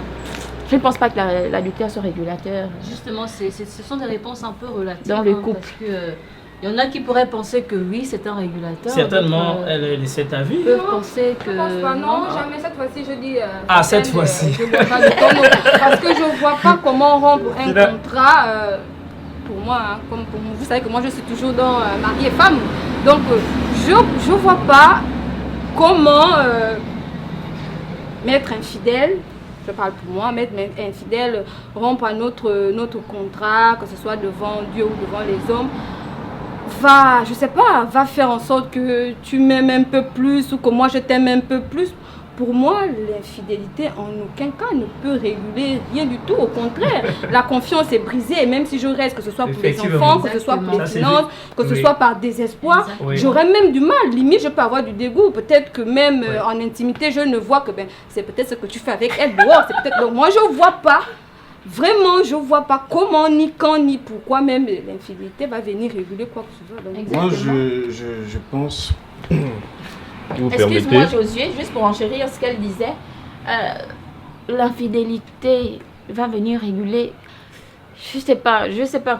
je ne pense pas que l'adultère soit régulateur. Justement, ce sont des réponses un peu relatives. Dans le couple. Parce que, il y en a qui pourraient penser que oui, c'est un régulateur. Certainement, c'est ta vie. Ils peuvent penser que... Je pense pas, non, jamais cette fois-ci, je dis... cette fois-ci. Je vois pas de ton parce que je vois pas comment rompre un contrat, pour moi, hein, comme pour vous savez que moi je suis toujours dans mari et femme. Donc, je vois pas comment m'être infidèle, je parle pour moi, m'être infidèle, rompre à notre contrat, que ce soit devant Dieu ou devant les hommes, va faire en sorte que tu m'aimes un peu plus ou que moi je t'aime un peu plus. Pour moi, l'infidélité en aucun cas ne peut réguler rien du tout. Au contraire, la confiance est brisée. Et même si je reste, que ce soit pour les enfants, que ce soit pour les finances, que ce soit par désespoir, j'aurais même du mal. Limite, je peux avoir du dégoût. Peut-être que même en intimité, je ne vois que c'est peut-être ce que tu fais avec elle dehors. Donc moi, je ne vois pas. Vraiment, je ne vois pas comment, ni quand, ni pourquoi même l'infidélité va venir réguler quoi que ce soit. Donc, moi, je pense... Excuse-moi Josué, juste pour enchérir ce qu'elle disait, l'infidélité va venir réguler. Je sais pas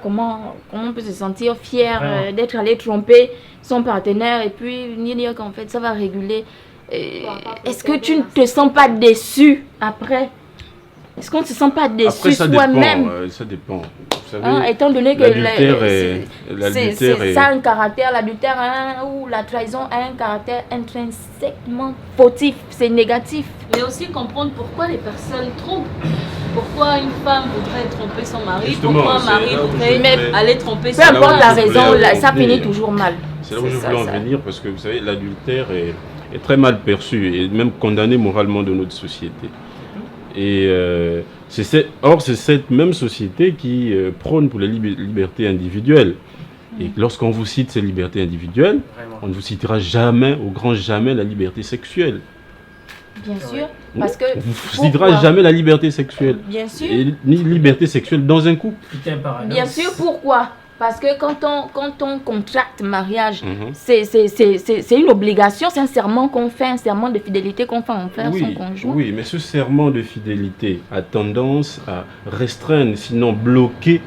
comment on peut se sentir fier d'être allé tromper son partenaire et puis dire qu'en fait ça va réguler. Est-ce que tu ne te sens pas déçu après? Est-ce qu'on ne se sent pas déçu soi-même? Ça dépend. Vous savez, étant donné que l'adultère ça a un caractère, l'adultère ou la trahison a un caractère intrinsèquement fautif, c'est négatif. Mais aussi comprendre pourquoi les personnes trompent. Pourquoi une femme voudrait tromper son mari, justement, pourquoi un mari voudrait aller tromper son mari. mari. Peu importe la raison, ça finit toujours mal. C'est là où je voulais en venir parce que vous savez, l'adultère est très mal perçu et même condamné moralement de notre société. Et c'est cette même société qui prône pour la liberté individuelle. Et lorsqu'on vous cite ces libertés individuelles, on ne vous citera jamais, au grand jamais, la liberté sexuelle. Bien sûr, parce que... On ne vous citera jamais la liberté sexuelle. Bien sûr. Et ni liberté sexuelle dans un couple. Bien sûr, pourquoi ? Parce que quand on contracte mariage, c'est une obligation, c'est un serment qu'on fait, un serment de fidélité qu'on fait envers son conjoint. Oui, mais ce serment de fidélité a tendance à restreindre, sinon bloquer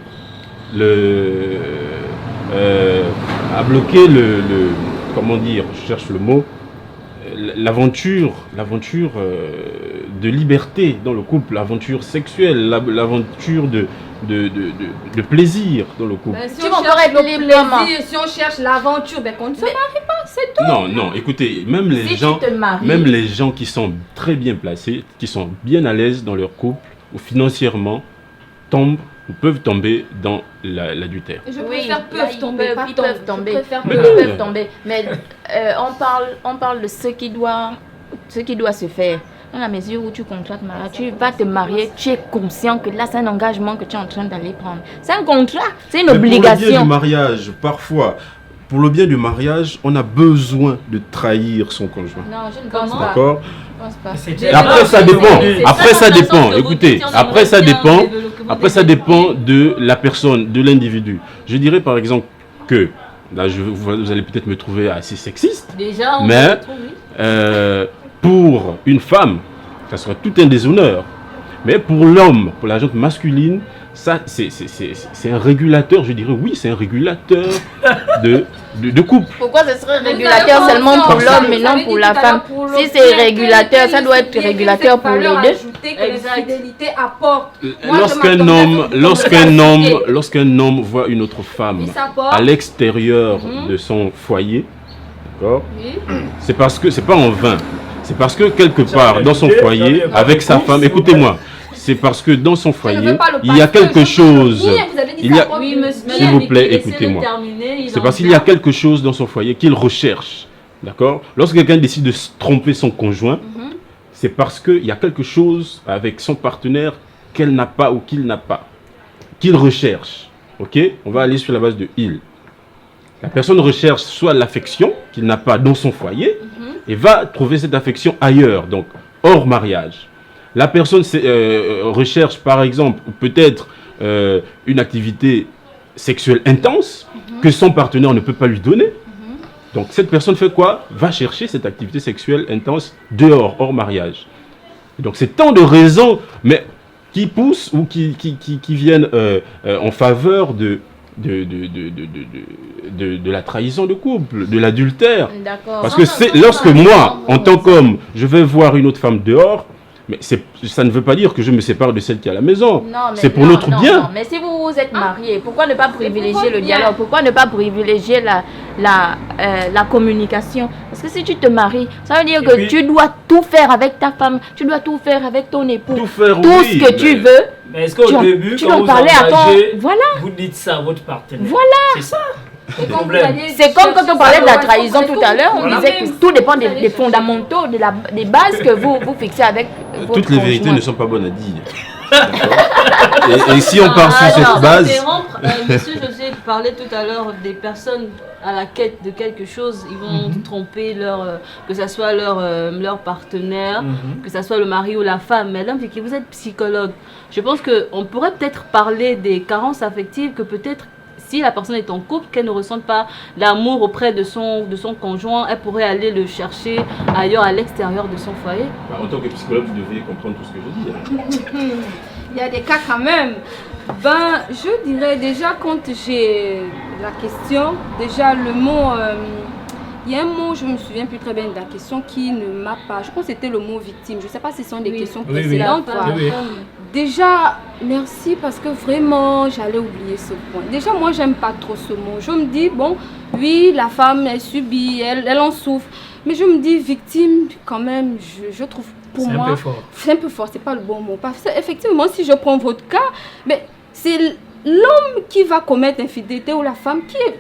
comment dire, je cherche le mot, l'aventure de liberté dans le couple, l'aventure sexuelle, l'aventure de plaisir dans le couple. Si on cherche le plaisir, si on cherche l'aventure, qu'on ne se marie pas, c'est tout. Non, écoutez, même les gens qui sont très bien placés, qui sont bien à l'aise dans leur couple ou financièrement, peuvent tomber dans l'adultère. Je préfère peuvent tomber. Mais on parle de ce qui doit se faire. Dans la mesure où tu contractes mariage, tu vas te marier, tu es conscient que là c'est un engagement que tu es en train d'aller prendre. C'est un contrat, c'est une obligation. Pour le bien du mariage, parfois, pour le bien du mariage, on a besoin de trahir son conjoint. Non, je ne pense pas. D'accord ? Et après ça dépend. Écoutez, après ça dépend de la personne, de l'individu. Je dirais par exemple que, là vous allez peut-être me trouver assez sexiste, déjà, mais pour une femme, ça sera tout un déshonneur. Mais pour l'homme, pour la gente masculine, ça c'est un régulateur, je dirais oui, c'est un régulateur de couple. Pourquoi ce serait régulateur seulement pour l'homme mais non pour la femme? Si c'est régulateur, ça doit être régulateur pour les deux. Lorsqu'un homme voit une autre femme à l'extérieur de son foyer, d'accord, c'est parce que c'est pas en vain. C'est parce que quelque part dans son foyer, avec sa femme, écoutez-moi, c'est parce que dans son foyer, il y a quelque chose. S'il vous plaît, écoutez-moi. C'est parce qu'il y a quelque chose dans son foyer qu'il recherche. D'accord ? Lorsque quelqu'un décide de tromper son conjoint, c'est parce qu'il y a quelque chose avec son partenaire qu'elle n'a pas ou qu'il n'a pas, qu'il recherche. Ok ? On va aller sur la base de il. La personne recherche soit l'affection qu'il n'a pas dans son foyer et va trouver cette affection ailleurs, donc hors mariage. La personne recherche par exemple peut-être une activité sexuelle intense que son partenaire ne peut pas lui donner. Donc cette personne fait quoi? Va chercher cette activité sexuelle intense dehors, hors mariage. Donc c'est tant de raisons, mais qui poussent ou qui viennent en faveur de la trahison de couple, de l'adultère. Parce que c'est lorsque moi, en tant qu'homme, je vais voir une autre femme dehors, mais ça ne veut pas dire que je me sépare de celle qui est à la maison. C'est pour notre bien. Non, mais si vous êtes marié, pourquoi ne pas privilégier le dialogue? Pourquoi ne pas privilégier la communication? Parce que si tu te maries, ça veut dire que tu dois tout faire avec ta femme, tu dois tout faire avec ton époux. Tout ce que tu veux. Mais est-ce qu'au début, quand vous engagez, vous dites ça à votre partenaire? Voilà. C'est ça. C'est comme quand on parlait de la trahison tout à l'heure, on disait que tout dépend des fondamentaux, des bases que vous fixez avec votre Toutes les conjoint. vérités ne sont pas bonnes à dire. Et si on part sur cette base... Monsieur José parlait tout à l'heure des personnes à la quête de quelque chose, ils vont tromper que ce soit leur partenaire, que ce soit le mari ou la femme. Madame Vicky, vous êtes psychologue. Je pense qu'on pourrait peut-être parler des carences affectives que peut-être si la personne est en couple, qu'elle ne ressente pas l'amour auprès de son conjoint, elle pourrait aller le chercher ailleurs, à l'extérieur de son foyer. En tant que psychologue, vous devez comprendre tout ce que je dis. Il y a des cas quand même. Je dirais déjà quand j'ai la question, déjà le mot, il y a un mot, je ne me souviens plus très bien de la question qui ne m'a pas, je pense que c'était le mot victime. Je ne sais pas si ce sont des questions précédentes. Déjà, merci parce que vraiment, j'allais oublier ce point. Déjà, moi, j'aime pas trop ce mot. Je me dis, bon, oui, la femme, elle subit, elle en souffre. Mais je me dis, victime, quand même, je trouve pour moi... C'est un peu fort, c'est pas le bon mot. Parce que, effectivement, si je prends votre cas, mais c'est l'homme qui va commettre infidélité ou la femme qui est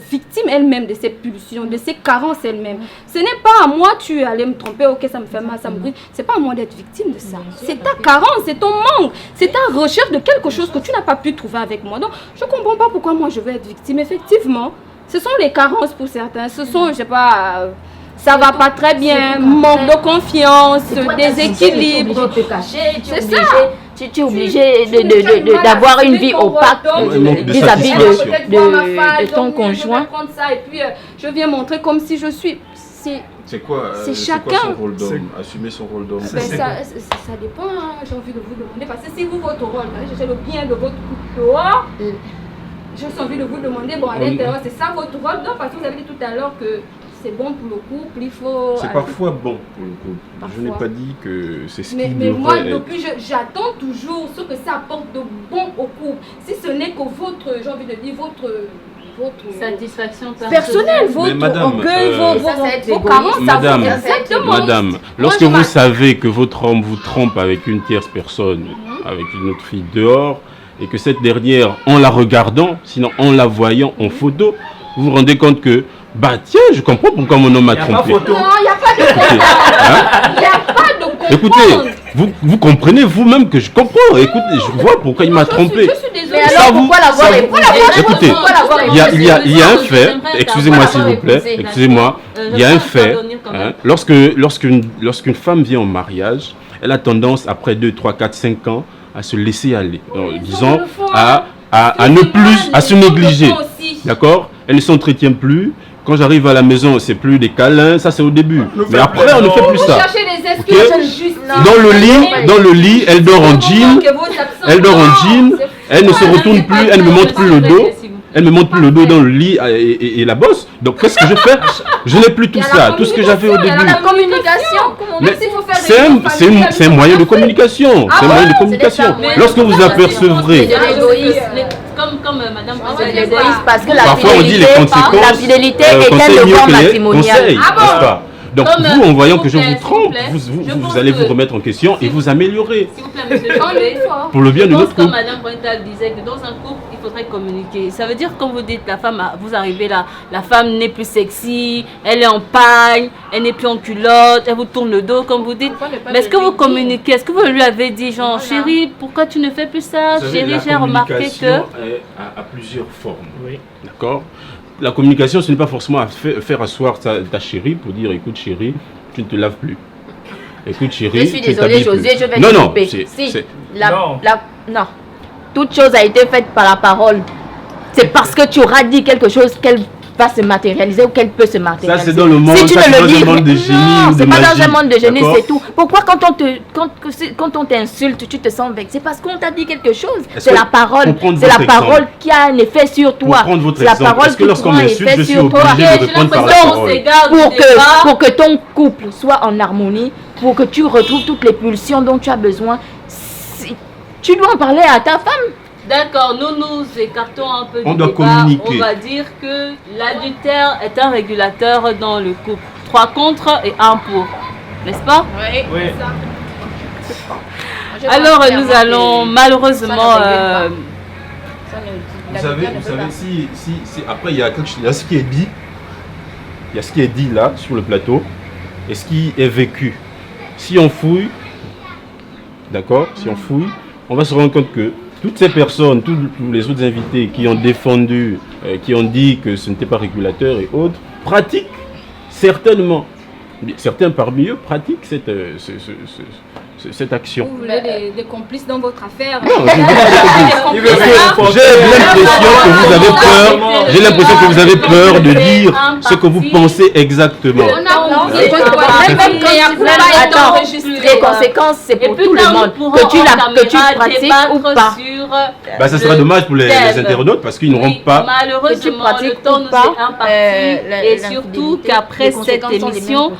victime elle-même de ses pulsions, de ses carences elle-même. Ce n'est pas à moi, tu allais me tromper, ok, ça me fait mal, ça me brûle. C'est pas à moi d'être victime de ça. C'est ta carence, c'est ton manque, c'est ta recherche de quelque chose que tu n'as pas pu trouver avec moi. Donc, je ne comprends pas pourquoi moi je veux être victime. Effectivement, ce sont les carences pour certains. Ce sont, je sais pas... ça va pas très bien, manque de confiance, déséquilibre. C'est ça. Tu es obligé d'avoir une vie opaque vis-à-vis de ton conjoint. Je vais prendre ça et puis je viens montrer comme si je suis... C'est quoi son rôle d'homme? Assumer son rôle d'homme. Ça dépend, hein, j'ai envie de vous demander. Parce que si vous, votre rôle, allez chercher le bien de votre couple dehors, j'ai envie de vous demander, bon, à l'intérieur, c'est ça votre rôle? Non, parce que vous avez dit tout à l'heure que c'est bon pour le couple, il faut... C'est parfois bon pour le couple. Parfois. Je n'ai pas dit que c'est ce qui devrait mais moi, être. depuis, j'attends toujours ce que ça apporte de bon au couple. Si ce n'est que votre, j'ai envie de dire, votre satisfaction personnelle, votre orgueil, vos carences, Madame, lorsque vous savez que votre homme vous trompe avec une tierce personne, avec une autre fille dehors, et que cette dernière, en la regardant, sinon en la voyant en photo, vous vous rendez compte que bah tiens, je comprends pourquoi mon homme m'a trompé. Non, il n'y a pas de photo. Il n'y a pas de photo. Écoutez, vous comprenez vous-même que je comprends. Écoutez, je vois pourquoi il m'a trompé. Je suis désolée. Mais alors pourquoi l'avoir écoutez, il y a un fait. Excusez-moi s'il vous plaît. Excusez-moi. Il y a un fait. Lorsqu'une femme vient au mariage, elle a tendance après 2, 3, 4, 5 ans à se laisser aller. Disons à ne plus, à se négliger. D'accord? Elle ne s'entretient plus. Quand j'arrive à la maison, c'est plus des câlins, ça c'est au début. Mais après, on ne fait plus ça. Okay? Dans le lit, elle dort en jean. Elle ne se retourne plus, elle ne me montre plus le dos. Elle me montre plus le dos dans le lit et la bosse. Donc qu'est-ce que je fais? Je n'ai plus tout ça, tout ce que j'avais au début. La communication, c'est un moyen de communication. C'est un moyen de communication. Lorsque vous apercevrez. Comme Madame l'égoïsme, parce que la fidélité est un devoir matrimonial. Donc vous, en voyant que je vous trompe, vous allez vous remettre en question et vous améliorer. S'il vous plaît, monsieur Jolé, pour le bien de notre couple. Comme Madame Pointal disait que dans un couple, il faudrait communiquer. Ça veut dire, quand vous dites la femme, vous arrivez là, la femme n'est plus sexy, elle est en paille, elle n'est plus en culotte, elle vous tourne le dos, comme vous dites. Mais est-ce que vous communiquez? Est-ce que vous lui avez dit, genre, chérie, pourquoi tu ne fais plus ça? Chérie, j'ai remarqué que... à plusieurs formes. Oui. D'accord? La communication, ce n'est pas forcément faire asseoir ta chérie pour dire, écoute chérie, tu ne te laves plus. Écoute chérie, je suis désolée José, je vais te couper. Non. Toute chose a été faite par la parole. C'est parce que tu auras dit quelque chose qu'elle va se matérialiser ou qu'elle peut se matérialiser. Ça, c'est dans le monde, si tu ne le dis, monde de génie non, ou de c'est pas magie. dans un monde de génie, D'accord. c'est tout. Pourquoi quand on t'insulte, tu te sens vexé? C'est parce qu'on t'a dit quelque chose. Est-ce C'est que- la parole. pour prendre C'est la votre parole exemple, qui a un effet sur toi. Pour prendre votre C'est la exemple, parole est-ce que qui lorsqu'on prend m'insulte, effet je suis sur toi. obligé de répondre par la parole? Pour que ton couple soit en harmonie, pour que tu retrouves toutes les pulsions dont tu as besoin, tu dois en parler à ta femme. D'accord, nous nous écartons un peu On du doit débat. communiquer. On va dire que l'adultère est un régulateur dans le couple. 3 contre et 1 pour. N'est-ce pas? Oui. Alors nous allons malheureusement... Vous savez, si après il y a quelque chose, il y a ce qui est dit, il y a ce qui est dit là sur le plateau et ce qui est vécu. Si on fouille, d'accord, si on fouille, on va se rendre compte que toutes ces personnes, tous les autres invités qui ont défendu, qui ont dit que ce n'était pas régulateur et autres, pratiquent certainement, certains parmi eux pratiquent cette action. Vous voulez des complices dans votre affaire? Non, j'ai l'impression que vous avez peur. J'ai l'impression que vous avez peur de dire ce que vous pensez exactement. Attends, les conséquences, c'est pour tout le monde. Que tu pratiques ou pas. Bah, ça sera dommage pour les internautes parce qu'ils n'auront pas. Malheureusement, le temps nous est imparti et surtout qu'après cette émission,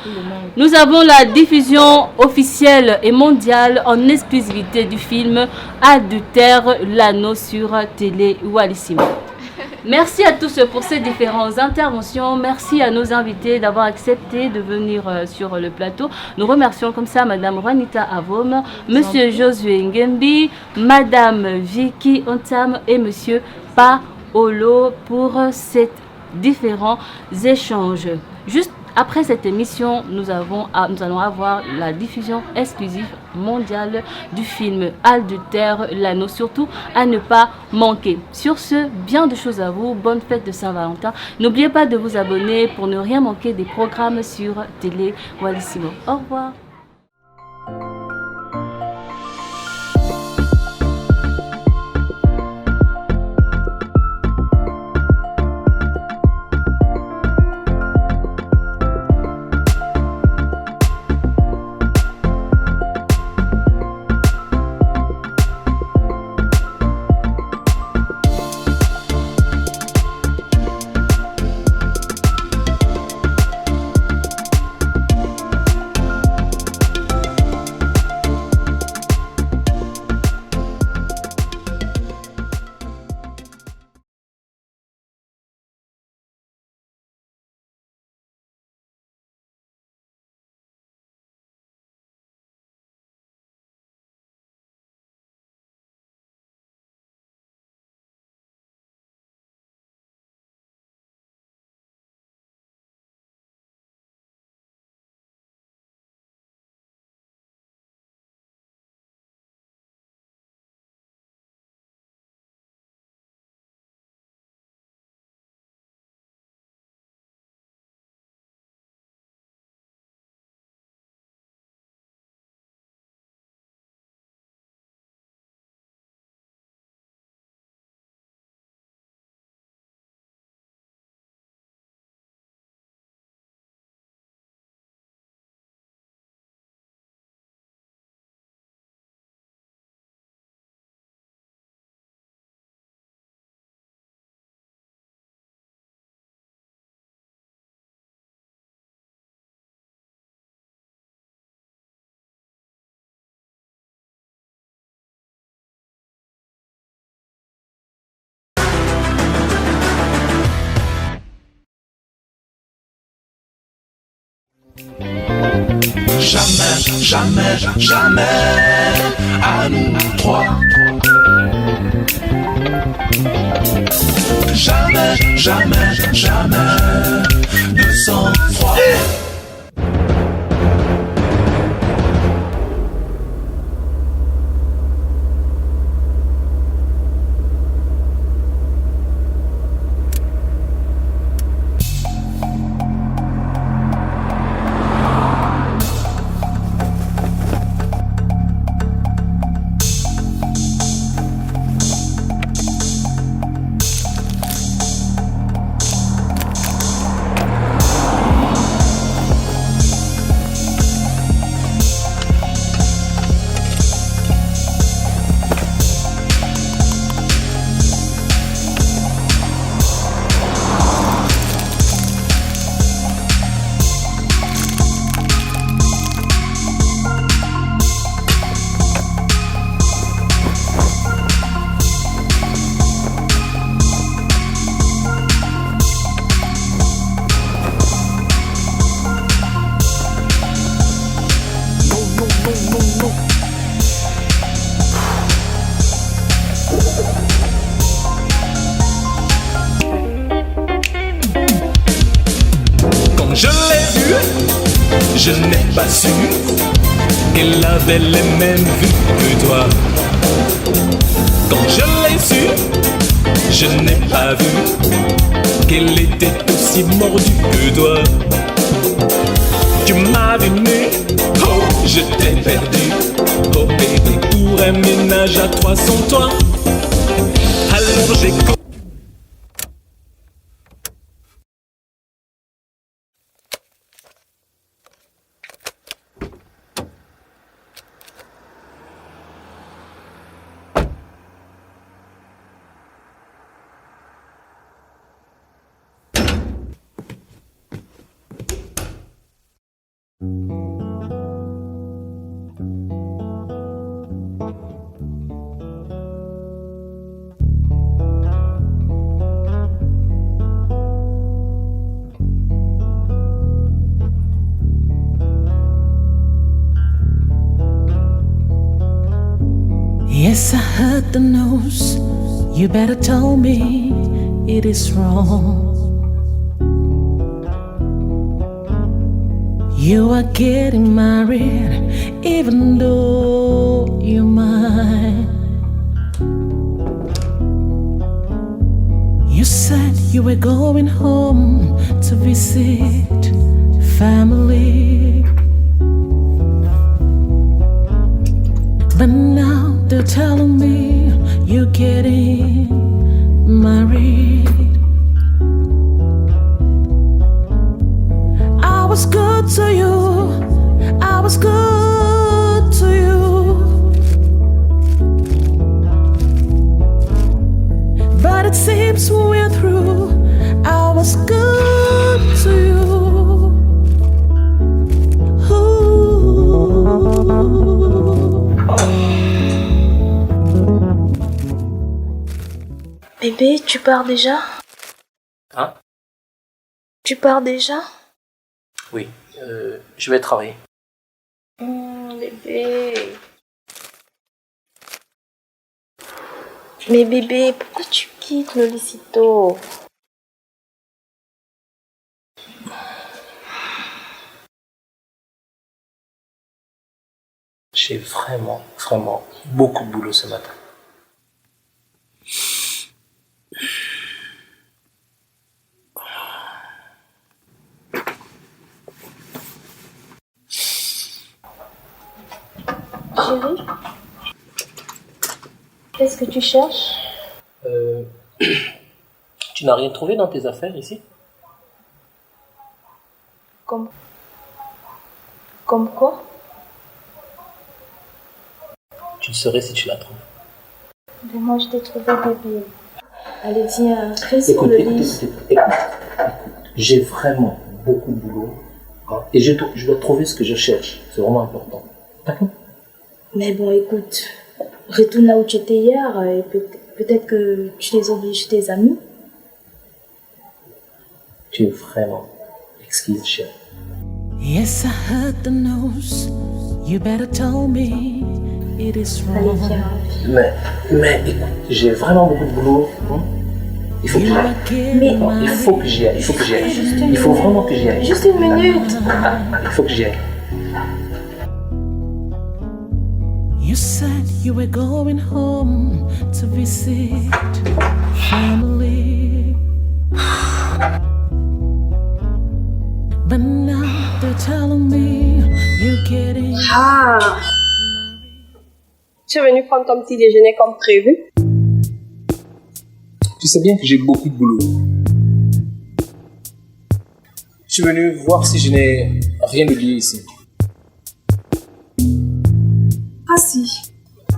nous avons la diffusion officielle et mondiale en exclusivité du film Adultère l'anneau sur Télé Wallissimo. Merci à tous pour ces différentes interventions. Merci à nos invités d'avoir accepté de venir sur le plateau. Nous remercions comme ça Madame Juanita Avom, Monsieur Josué Ngembi, Madame Vicky Ontam et Monsieur Paolo pour ces différents échanges. Juste après cette émission, nous allons avoir la diffusion exclusive mondiale du film Adultère l'anneau, surtout à ne pas manquer. Sur ce, bien de choses à vous, bonne fête de Saint-Valentin. N'oubliez pas de vous abonner pour ne rien manquer des programmes sur Télé Wallissimo. Au revoir. Jamais, jamais, jamais à nous trois. Jamais, jamais, jamais de sang-froid. je n'ai pas su qu'elle avait les mêmes vues que toi. Quand je l'ai su, je n'ai pas vu qu'elle était aussi mordue que toi. Tu m'as vu nu, oh, je t'ai perdu. Oh bébé, pour un ménage à trois sans toi. Alors j'ai... Yes, I heard the news. You better tell me it is wrong. You are getting married, even though you're mine. You said you were going home to visit family. But now they're telling me you're getting married. I was good to you, I was good to you. But it seems we're through, I was good to you. Bébé, tu pars déjà? Hein? Tu pars déjà? Oui, je vais travailler. Bébé. Mais bébé, pourquoi tu quittes le lit si tôt? J'ai vraiment beaucoup de boulot ce matin. Chérie, qu'est-ce que tu cherches? Tu n'as rien trouvé dans tes affaires ici? Comme quoi? Tu le saurais si tu la trouves. Mais moi, je t'ai trouvé, bébé. Allez, viens, reste sur le lit. Écoute. J'ai vraiment beaucoup de boulot. Hein, et je dois trouver ce que je cherche. C'est vraiment important. D'accord? Mais bon, écoute, retourne là où tu étais hier et peut-être que tu les oublies chez tes amis. Tu es vraiment exquise, chérie. Yes, I heard the news. You better tell me it is wrong. Mais écoute, j'ai vraiment beaucoup de boulot. Hein? Il faut que j'y aille. Non, il faut que j'y aille. Il faut vraiment que j'y aille. Juste une minute. Il faut que j'y aille. You said you were going home to visit family. But now they're telling me you're getting... Ah! Tu es venu prendre ton petit déjeuner comme prévu? Tu sais bien que j'ai beaucoup de boulot. Je suis venu voir si je n'ai rien oublié ici. Ah si.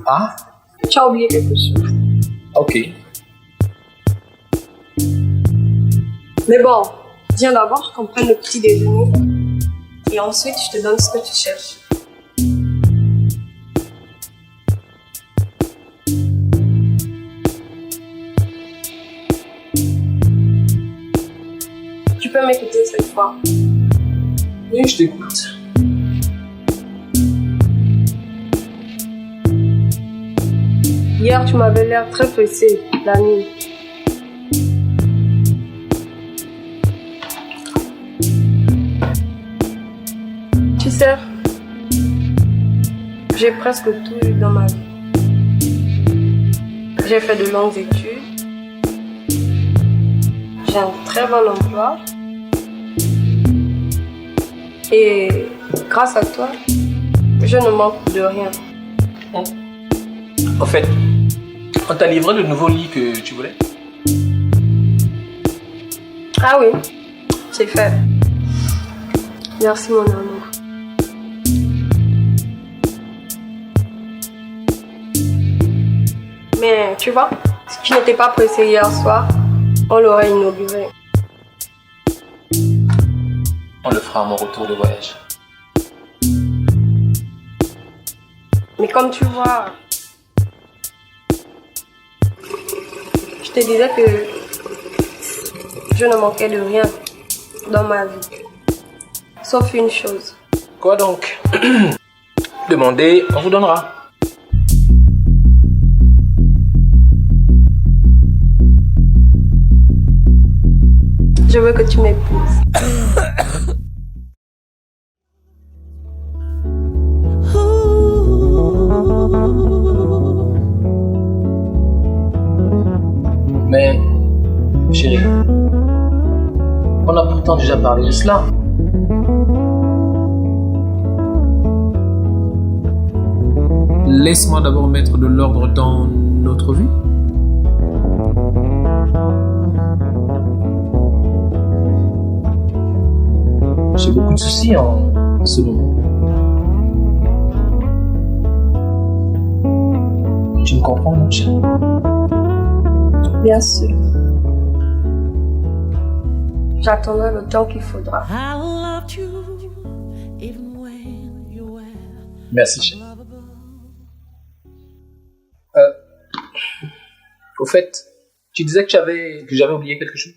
Ah? Tu as oublié quelque chose. Ok. Mais bon, viens d'abord qu'on prenne le petit déjeuner. Et ensuite, je te donne ce que tu cherches. Tu peux m'écouter cette fois. Oui, je t'écoute. Hier, tu m'avais l'air très pressé, la nuit. Tu J'ai presque tout eu dans ma vie. J'ai fait de longues études. J'ai un très bon emploi. Et grâce à toi, je ne manque de rien. En fait, on t'a livré le nouveau lit que tu voulais? Ah oui, c'est fait. Merci mon amour. Mais tu vois, si tu n'étais pas pressé hier soir, on l'aurait inauguré. On le fera à mon retour de voyage. Mais comme tu vois, je te disais que je ne manquais de rien dans ma vie. Sauf une chose. Quoi donc? Demandez, on vous donnera. Je veux que tu m'épouses. Mais, chérie, on a pourtant déjà parlé de cela. Laisse-moi d'abord mettre de l'ordre dans notre vie. J'ai beaucoup de soucis en ce moment. Tu me comprends, mon cher? Bien sûr. J'attendrai le temps qu'il faudra. Merci, chérie. Au fait, tu disais que j'avais oublié quelque chose?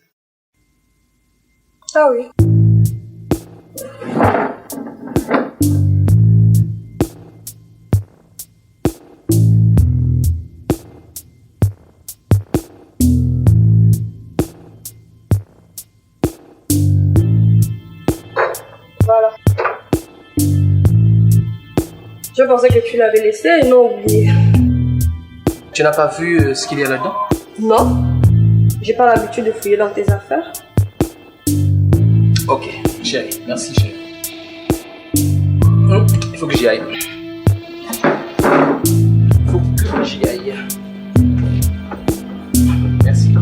Ah oui. Voilà. Je pensais que tu l'avais laissé et non oublié. Tu n'as pas vu ce qu'il y a là-dedans? Non. J'ai pas l'habitude de fouiller dans tes affaires. Ok, chérie. Merci, chérie. Il faut que j'y aille. Merci.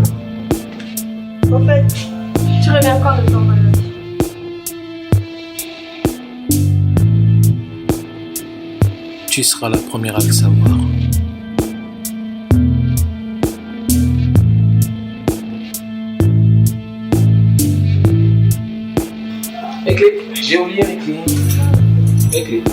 En fait, tu reviens quand de ton voyage? Tu seras la première à le savoir. Mes clés. J'ai oublié mes clés. Mes clés.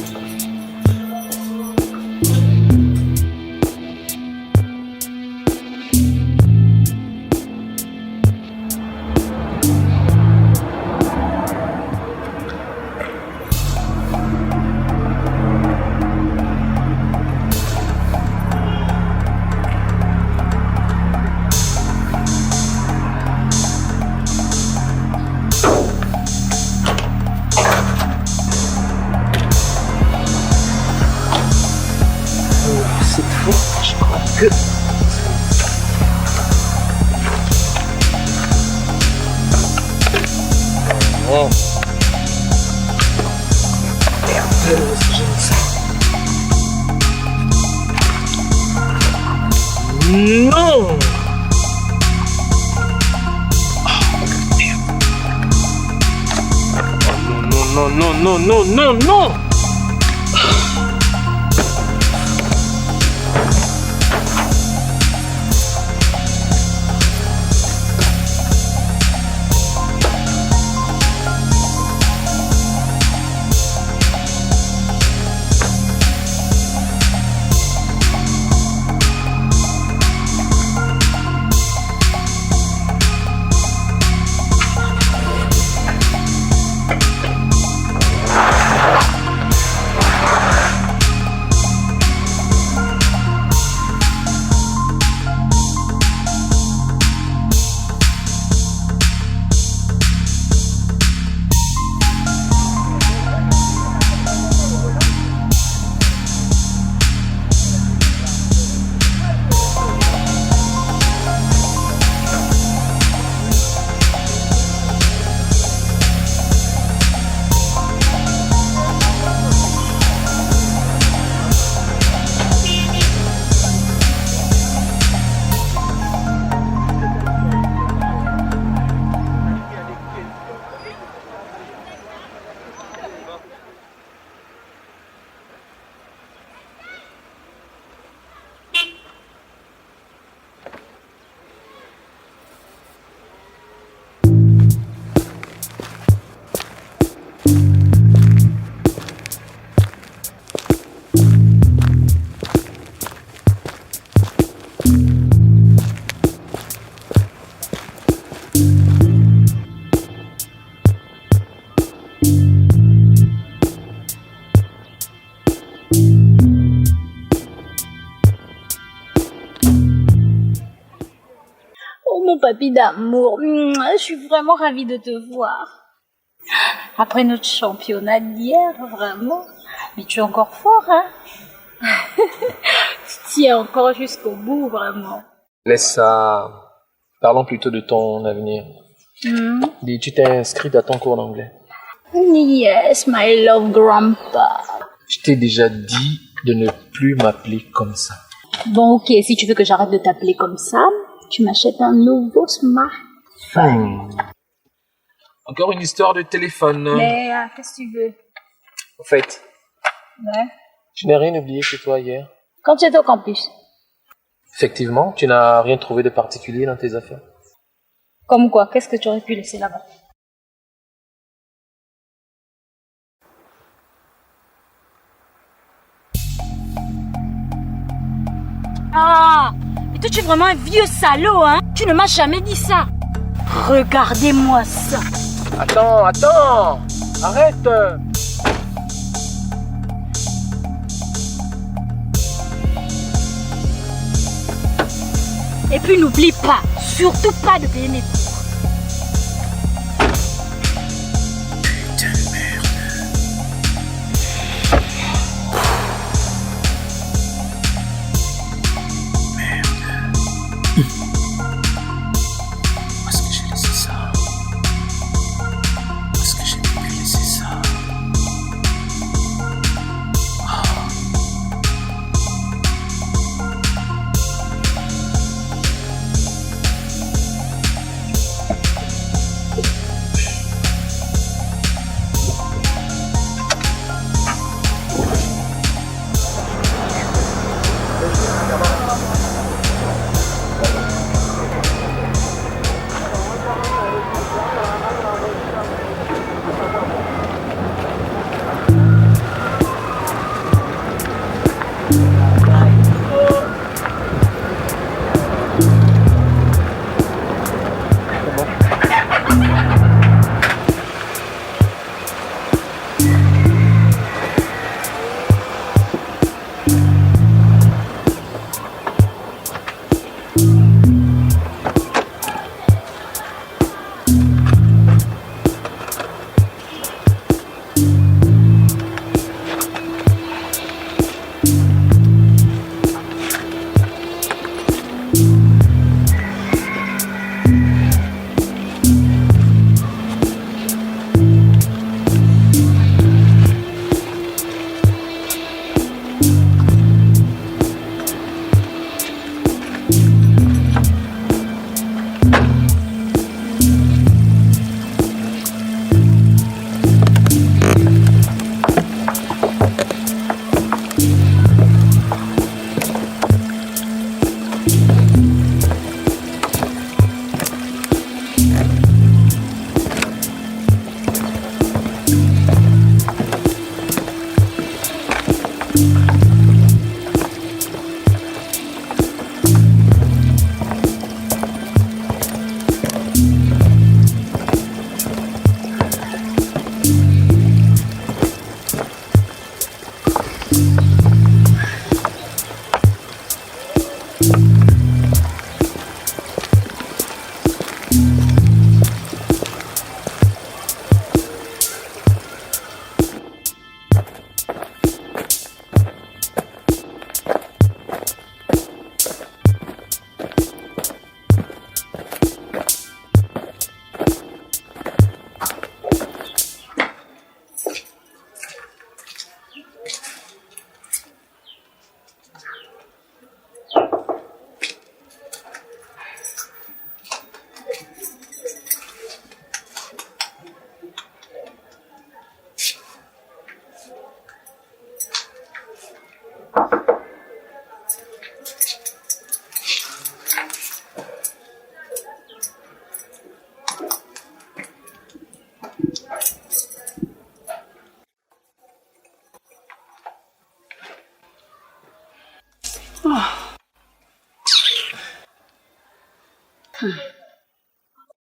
Oh. Merde, c'est génial ça. Non. Oh, merde. Non. Mon papy d'amour, je suis vraiment ravie de te voir. Après notre championnat d'hier, vraiment. Mais tu es encore fort, hein? Tu tiens encore jusqu'au bout, vraiment. Laisse ça. Parlons plutôt de ton avenir. Dis, tu t'es inscrite à ton cours d'anglais. Yes, my love grandpa. Je t'ai déjà dit de ne plus m'appeler comme ça. Bon, ok, si tu veux que j'arrête de t'appeler comme ça, tu m'achètes un nouveau smartphone. Encore une histoire de téléphone. Mais qu'est-ce que tu veux? En fait, Ouais. je n'ai rien oublié chez toi hier. Quand tu étais au campus. Effectivement, tu n'as rien trouvé de particulier dans tes affaires. Comme quoi? Qu'est-ce que tu aurais pu laisser là-bas? Ah! Mais toi, tu es vraiment un vieux salaud, hein? Tu ne m'as jamais dit ça. Regardez-moi ça. Attends, arrête. Et puis n'oublie pas, surtout pas de payer mes cours. Où est-ce que j'ai laissé ça? Où est-ce que j'ai pu laisser ça?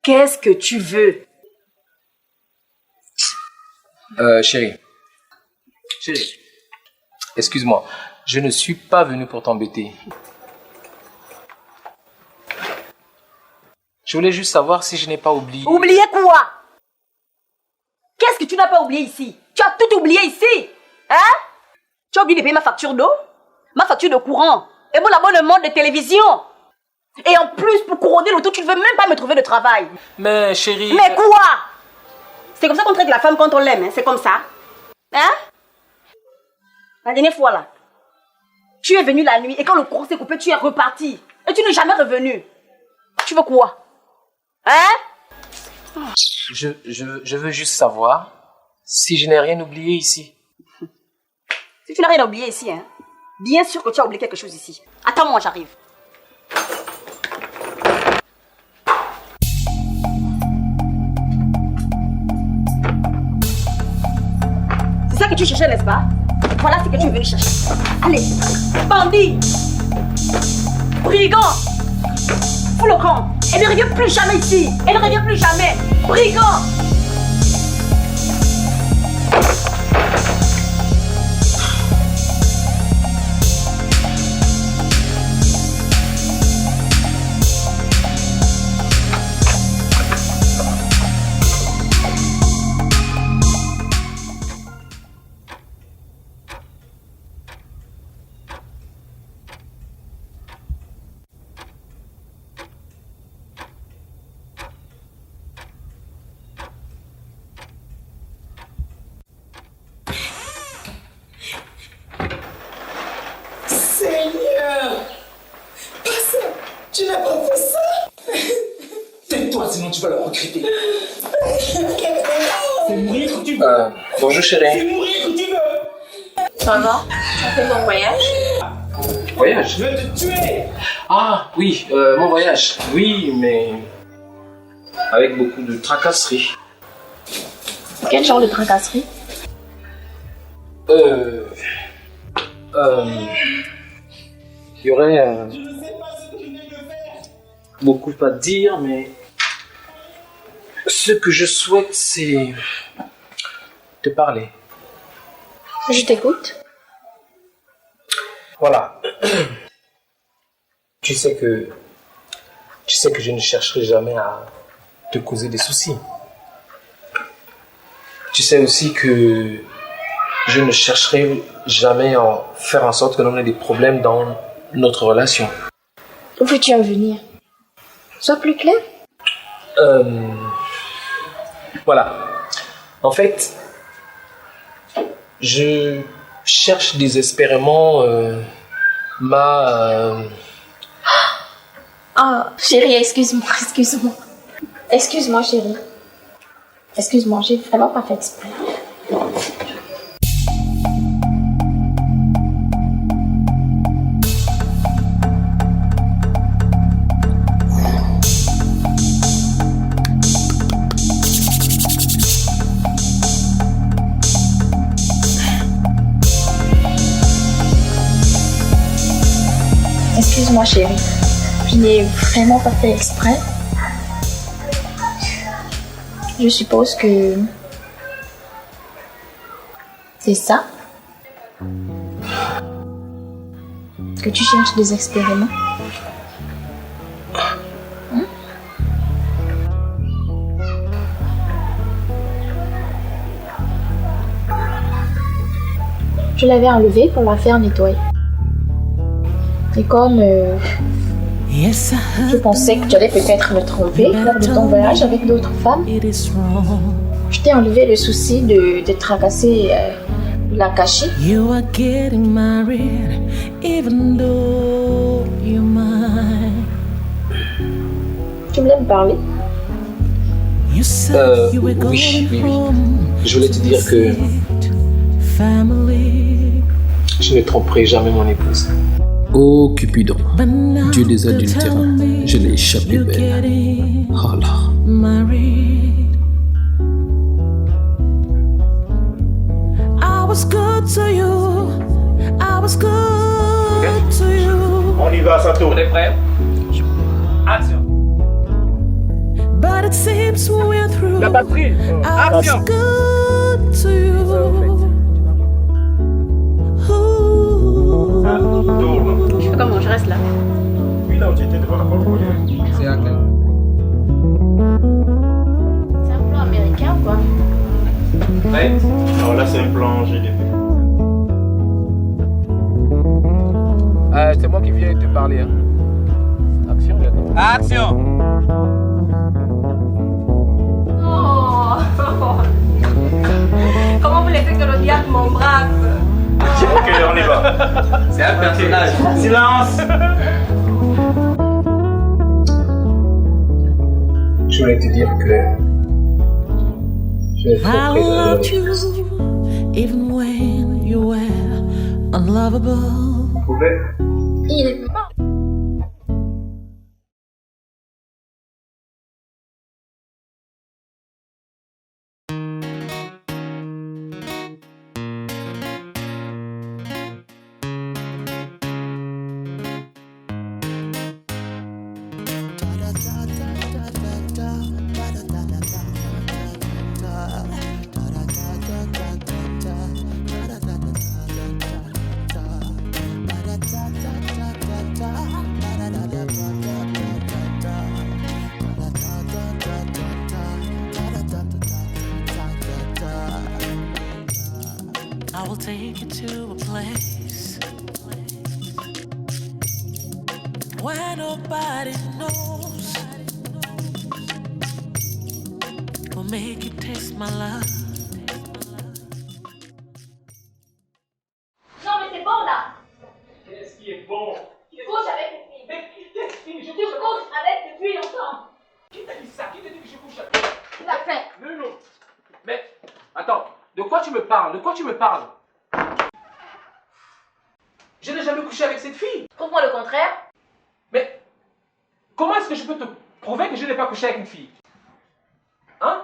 Qu'est-ce que tu veux? Chérie, excuse-moi, je ne suis pas venu pour t'embêter. Je voulais juste savoir si je n'ai pas oublié. Oublié quoi? Qu'est-ce que tu n'as pas oublié ici? Tu as tout oublié ici? Hein? Tu as oublié de payer ma facture d'eau, ma facture de courant et mon abonnement de télévision. Et en plus, pour couronner le tout, tu ne veux même pas me trouver de travail. Mais chérie... Mais quoi? C'est comme ça qu'on traite la femme quand on l'aime, hein? C'est comme ça. Hein? La dernière fois là, tu es venu la nuit et quand le courant s'est coupé, tu es reparti. Et tu n'es jamais revenu. Tu veux quoi? Hein? Je veux juste savoir si je n'ai rien oublié ici. Si tu n'as rien oublié ici, hein? Bien sûr que tu as oublié quelque chose ici. Attends-moi, j'arrive. C'est ça que tu cherchais, n'est-ce pas? Voilà ce que tu es venu chercher. Allez, bandit, brigand, fous le camp. Elle ne revient plus jamais ici. Elle ne revient plus jamais. Brigand. Tu n'as pas fait ça. Tais-toi, sinon tu vas le regretter. C'est mourir que tu veux. Bonjour chérie. C'est mourir que tu veux. Ça va? Tu as fait ton voyage? Voyage? Je vais te tuer. Ah oui, mon voyage. Oui, mais avec beaucoup de tracasseries. Quel genre de tracasserie? Il y aurait beaucoup à dire, mais ce que je souhaite, c'est te parler. Je t'écoute. Voilà. Tu sais que je ne chercherai jamais à te causer des soucis. Tu sais aussi que je ne chercherai jamais à faire en sorte que l'on ait des problèmes dans notre relation. Où veux-tu en venir? Sois plus clair. Voilà. En fait, je cherche désespérément ma... Ah, chérie, excuse-moi. Excuse-moi, chérie. Excuse-moi, j'ai vraiment pas fait exprès. Excuse-moi, chérie. Je n'ai vraiment pas fait exprès. Je suppose que c'est ça que tu cherches désespérément. Je l'avais enlevée pour la faire nettoyer. Et comme je pensais que tu allais peut-être me tromper lors de ton voyage avec d'autres femmes, je t'ai enlevé le souci de te tracasser la cachée. You are getting married, even though you're mine. Tu voulais me parler? Oui. Je voulais te dire que je ne tromperai jamais mon épouse. Oh Cupidon, Dieu des adultères, je l'ai échappé belle. Oh là. I was good to you. I was good to you. On y va, Sato. On est prêt? Action. But it seems we're through. La batterie. I was good to you. Je fais comment? Je reste là. Oui, là où tu étais devant la porte. C'est à quel? Ouais. Alors là, c'est un plan GDP. C'est moi qui viens te parler. Hein. Action, j'attends. Action! Oh. Comment vous laissez que le diable m'embrasse? Ok, on y va. C'est un personnage. Silence. Je voulais te dire que je suis I trop loved près de you even when you were unlovable. Vous pouvez? Il est pas. I will take you to a place where nobody knows. We'll make you taste my love. Non mais c'est bon là. Qu'est-ce qui est bon? Tu couches avec tes filles. Mais qui t'explique? Tu couches avec tes filles ensemble. Qui t'a dit ça? Qui t'a dit que je couche avec? Tu l'as fait. Non. Mais, attends, de quoi tu me parles? De quoi tu me parles? Je n'ai jamais couché avec cette fille. Prouve-moi le contraire. Mais, comment est-ce que je peux te prouver que je n'ai pas couché avec une fille? Hein?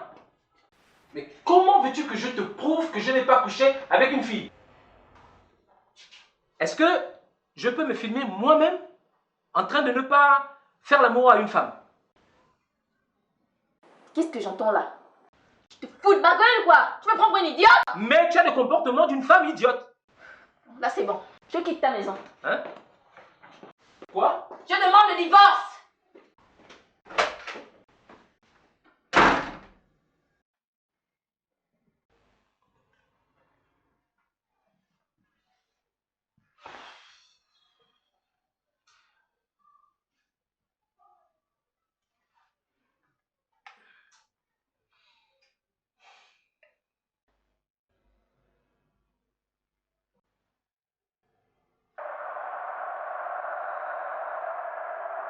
Mais comment veux-tu que je te prouve que je n'ai pas couché avec une fille? Est-ce que je peux me filmer moi-même en train de ne pas faire l'amour à une femme? Qu'est-ce que j'entends là? Tu te fous de ma gueule quoi? Tu me prends pour une idiote? Mais tu as le comportement d'une femme idiote. Là c'est bon. Je quitte ta maison. Hein? Quoi? Je demande le divorce.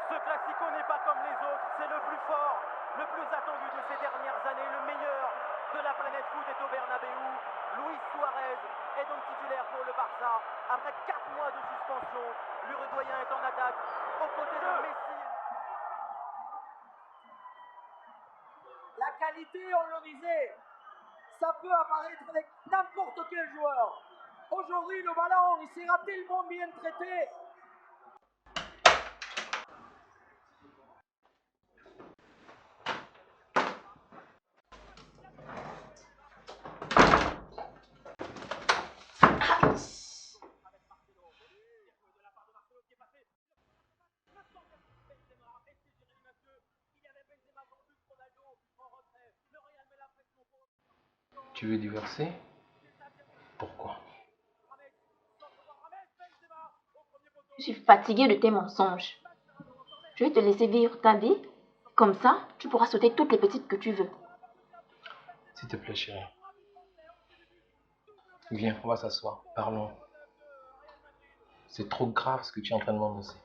Ce classico n'est pas comme les autres, c'est le plus fort, le plus attendu de ces dernières années, le meilleur de la planète foot est au Bernabéu. Luis Suarez est donc titulaire pour le Barça. Après 4 mois de suspension, l'Uruguayen est en attaque aux côtés de Messi. La qualité, on le disait, ça peut apparaître avec n'importe quel joueur. Aujourd'hui, le ballon, il sera tellement bien traité. Tu veux divorcer? Pourquoi? Je suis fatiguée de tes mensonges. Je vais te laisser vivre ta vie. Comme ça, tu pourras sauter toutes les petites que tu veux. S'il te plaît, chérie. Viens, on va s'asseoir. Parlons. C'est trop grave ce que tu es en train de m'annoncer.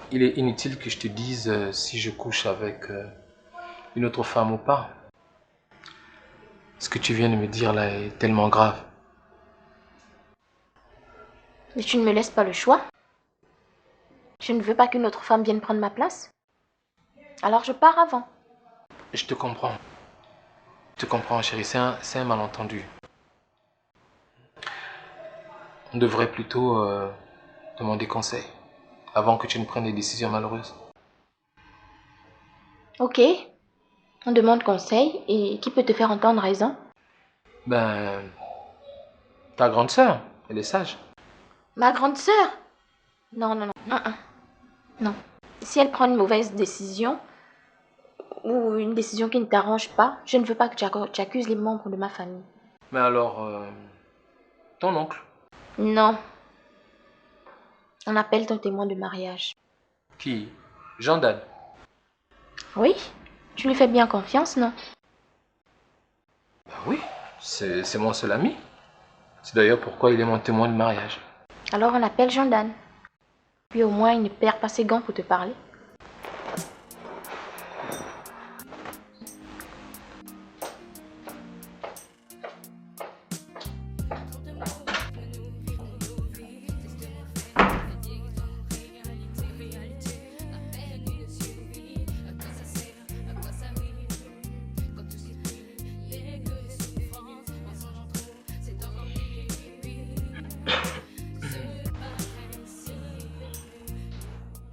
Il est inutile que je te dise si je couche avec une autre femme ou pas. Ce que tu viens de me dire là est tellement grave. Mais tu ne me laisses pas le choix. Je ne veux pas qu'une autre femme vienne prendre ma place. Alors je pars avant. Je te comprends. Je te comprends, chérie. C'est un malentendu. On devrait plutôt demander conseil avant que tu ne prennes des décisions malheureuses. Ok. On demande conseil et qui peut te faire entendre raison? Ben, ta grande sœur, elle est sage. Ma grande sœur? Non, non, non. Non. Si elle prend une mauvaise décision ou une décision qui ne t'arrange pas, je ne veux pas que tu accuses les membres de ma famille. Mais alors, ton oncle? Non. On appelle ton témoin de mariage. Qui? Jean-Dan? Oui? Tu lui fais bien confiance, non? Ben oui, c'est mon seul ami. C'est d'ailleurs pourquoi il est mon témoin de mariage. Alors on appelle Jean-Dan. Puis au moins il ne perd pas ses gants pour te parler.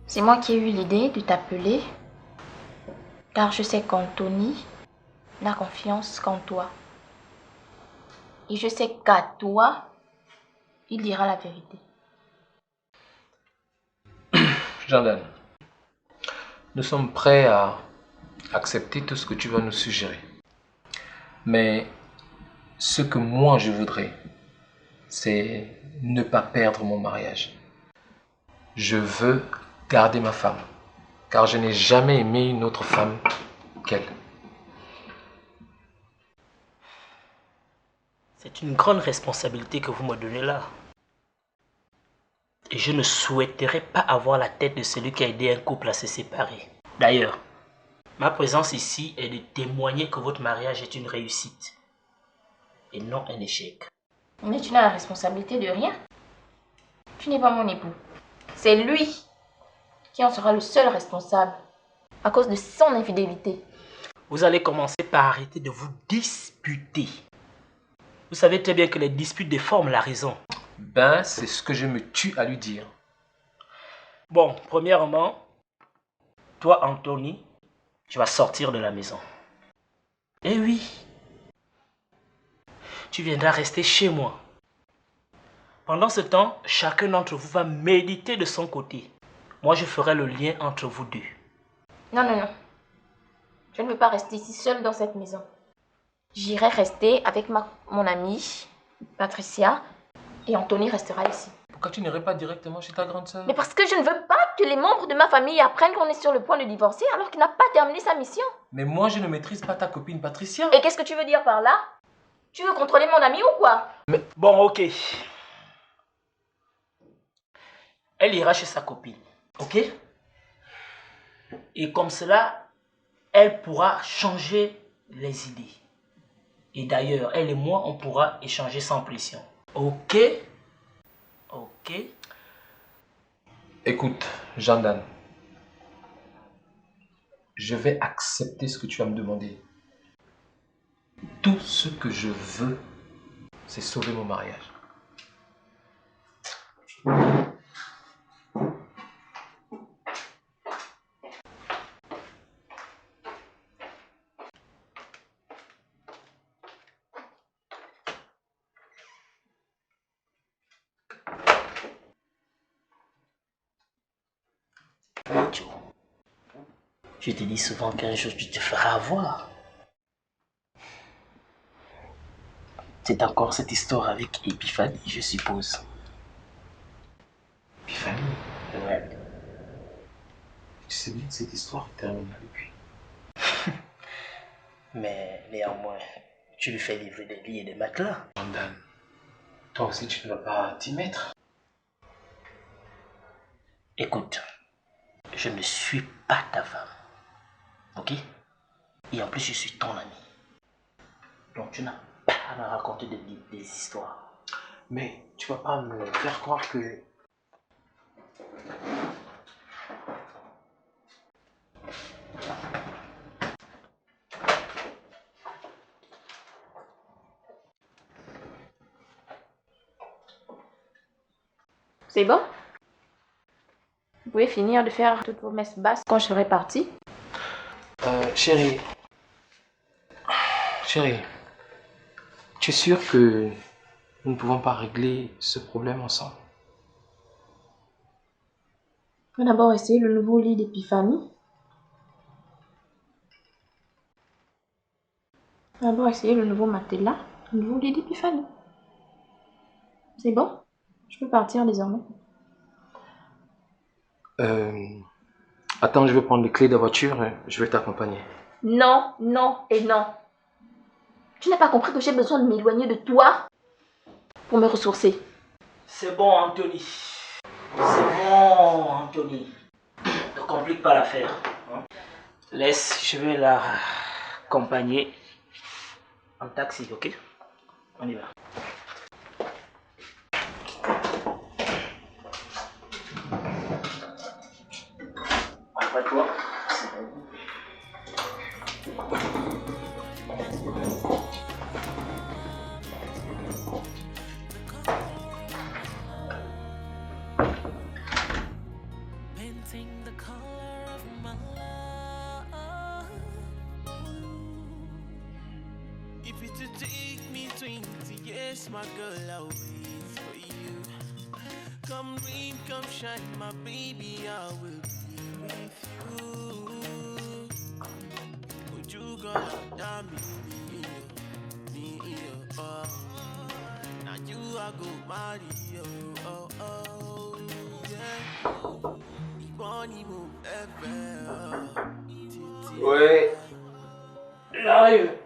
C'est moi qui ai eu l'idée de t'appeler, car je sais qu'Anthony n'a confiance qu'en toi. Et je sais qu'à toi, il dira la vérité. Jean-Dan, nous sommes prêts à accepter tout ce que tu vas nous suggérer. Mais ce que moi je voudrais, c'est ne pas perdre mon mariage. Je veux garder ma femme, car je n'ai jamais aimé une autre femme qu'elle. C'est une grande responsabilité que vous me donnez là. Et je ne souhaiterais pas avoir la tête de celui qui a aidé un couple à se séparer. D'ailleurs, ma présence ici est de témoigner que votre mariage est une réussite et non un échec. Mais tu n'as la responsabilité de rien. Tu n'es pas mon époux. C'est lui qui en sera le seul responsable à cause de son infidélité. Vous allez commencer par arrêter de vous disputer. Vous savez très bien que les disputes déforment la raison. Ben, c'est ce que je me tue à lui dire. Bon, premièrement, toi, Anthony, tu vas sortir de la maison. Eh oui, tu viendras rester chez moi. Pendant ce temps, chacun d'entre vous va méditer de son côté. Moi, je ferai le lien entre vous deux. Non, non, non. Je ne veux pas rester ici seule dans cette maison. J'irai rester avec mon amie, Patricia, et Anthony restera ici. Pourquoi tu n'irais pas directement chez ta grande sœur? Mais parce que je ne veux pas que les membres de ma famille apprennent qu'on est sur le point de divorcer alors qu'il n'a pas terminé sa mission. Mais moi, je ne maîtrise pas ta copine Patricia. Et qu'est-ce que tu veux dire par là? Tu veux contrôler mon ami ou quoi? Mais bon, ok. Elle ira chez sa copine, ok? Et comme cela, elle pourra changer les idées. Et d'ailleurs, elle et moi, on pourra échanger sans pression. Ok? Ok? Écoute, Jean-Dan, je vais accepter ce que tu vas me demander. Tout ce que je veux, c'est sauver mon mariage. Je te dis souvent qu'un jour tu te feras avoir. C'est encore cette histoire avec Épiphanie, je suppose. Épiphanie? Ouais. Tu sais bien que cette histoire est terminée depuis. Mais néanmoins, tu lui fais livrer des lits et des matelas. Jean-Dan, toi aussi tu ne vas pas t'y mettre. Écoute, je ne suis pas ta femme. Ok? Et en plus, je suis ton ami. Donc tu n'as pas à me raconter des histoires. Mais tu vas pas me faire croire que... C'est bon? Vous pouvez finir de faire toutes vos messes basses quand je serai partie? Chérie, tu es sûre que nous ne pouvons pas régler ce problème ensemble? On va d'abord essayer le nouveau lit d'Épiphanie. On va d'abord essayer le nouveau matelas, le nouveau lit d'Épiphanie. C'est bon? Je peux partir désormais. Attends, je vais prendre les clés de la voiture et je vais t'accompagner. Non, non et non. Tu n'as pas compris que j'ai besoin de m'éloigner de toi pour me ressourcer. C'est bon, Anthony. C'est bon, Anthony. Ne complique pas l'affaire. Laisse, je vais la accompagner en taxi, ok? On y va. Après toi, If it to take me 20 years, my girl, I'll wait for you. Come rain, come shine, my baby, I will be with you. Would you go down me, oh. Now you I go marry, oh, yeah. Iboni mo ever. ouais, j'arrive.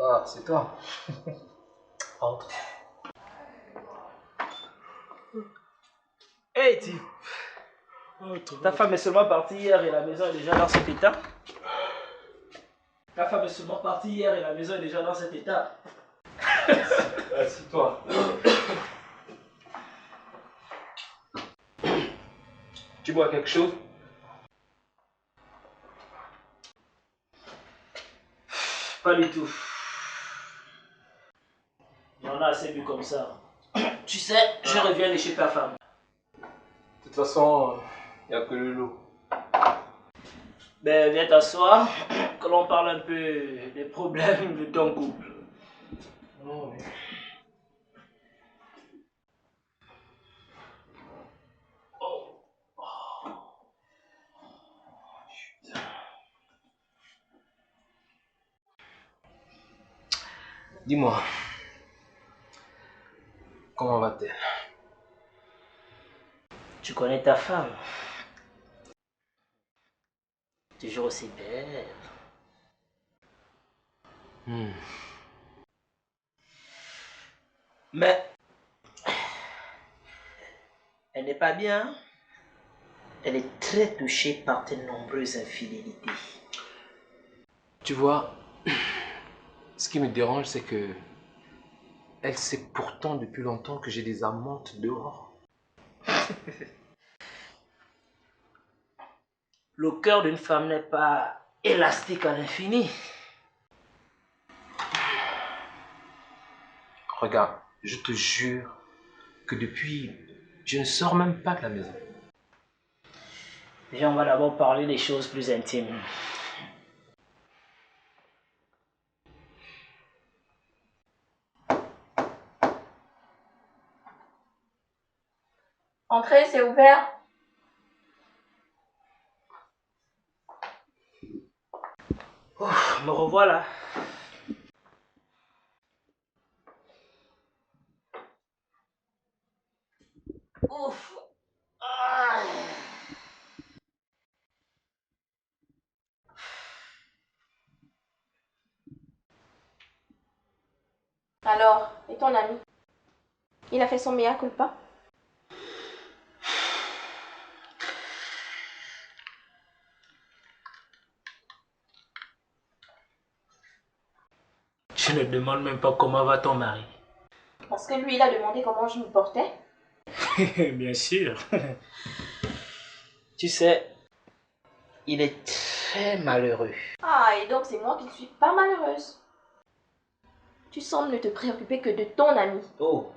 Ah, c'est toi. Entre. Hey, type. Ta femme est seulement partie hier et la maison est déjà dans cet état. Ta femme est seulement partie hier et la maison est déjà dans cet état. Assis-toi. Tu bois quelque chose? Pas du tout. J'en ai assez bu comme ça. Tu sais, je reviens de chez ta femme. De toute façon, il n'y a que le lot. Ben, viens t'asseoir, que l'on parle un peu des problèmes de ton couple. Non, mais... Dis-moi, comment va-t-elle? Tu connais ta femme. Toujours aussi belle. Mais elle n'est pas bien. Elle est très touchée par tes nombreuses infidélités. Tu vois, ce qui me dérange, c'est que elle sait pourtant depuis longtemps que j'ai des amantes dehors. Le cœur d'une femme n'est pas élastique à l'infini. Regarde, je te jure que depuis, je ne sors même pas de la maison. Viens, on va d'abord parler des choses plus intimes. Entrez, c'est ouvert. Ouf, me revoilà. Ouf. Ah. Et ton ami? Il a fait son mea culpa? Tu ne demandes même pas comment va ton mari. Parce que lui, il a demandé comment je me portais. Bien sûr. Tu sais, il est très malheureux. Ah, et donc c'est moi qui ne suis pas malheureuse. Tu sembles ne te préoccuper que de ton ami. Oh,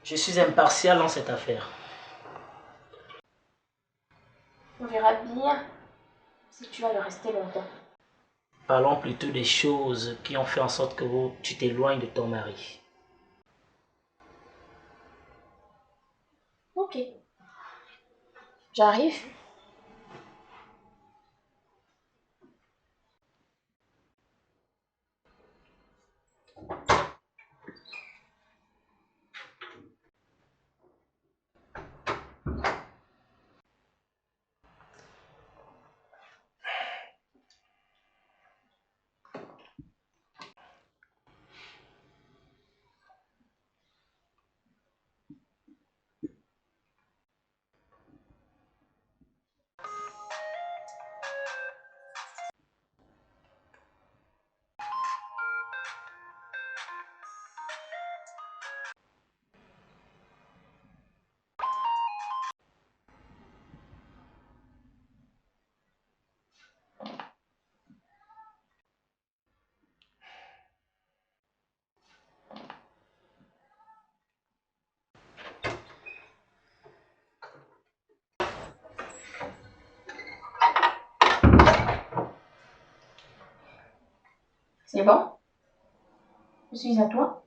je suis impartial dans cette affaire. On verra bien si tu vas le rester longtemps. Parlons plutôt des choses qui ont fait en sorte que tu t'éloignes de ton mari. Ok. J'arrive. C'est bon? Je suis à toi.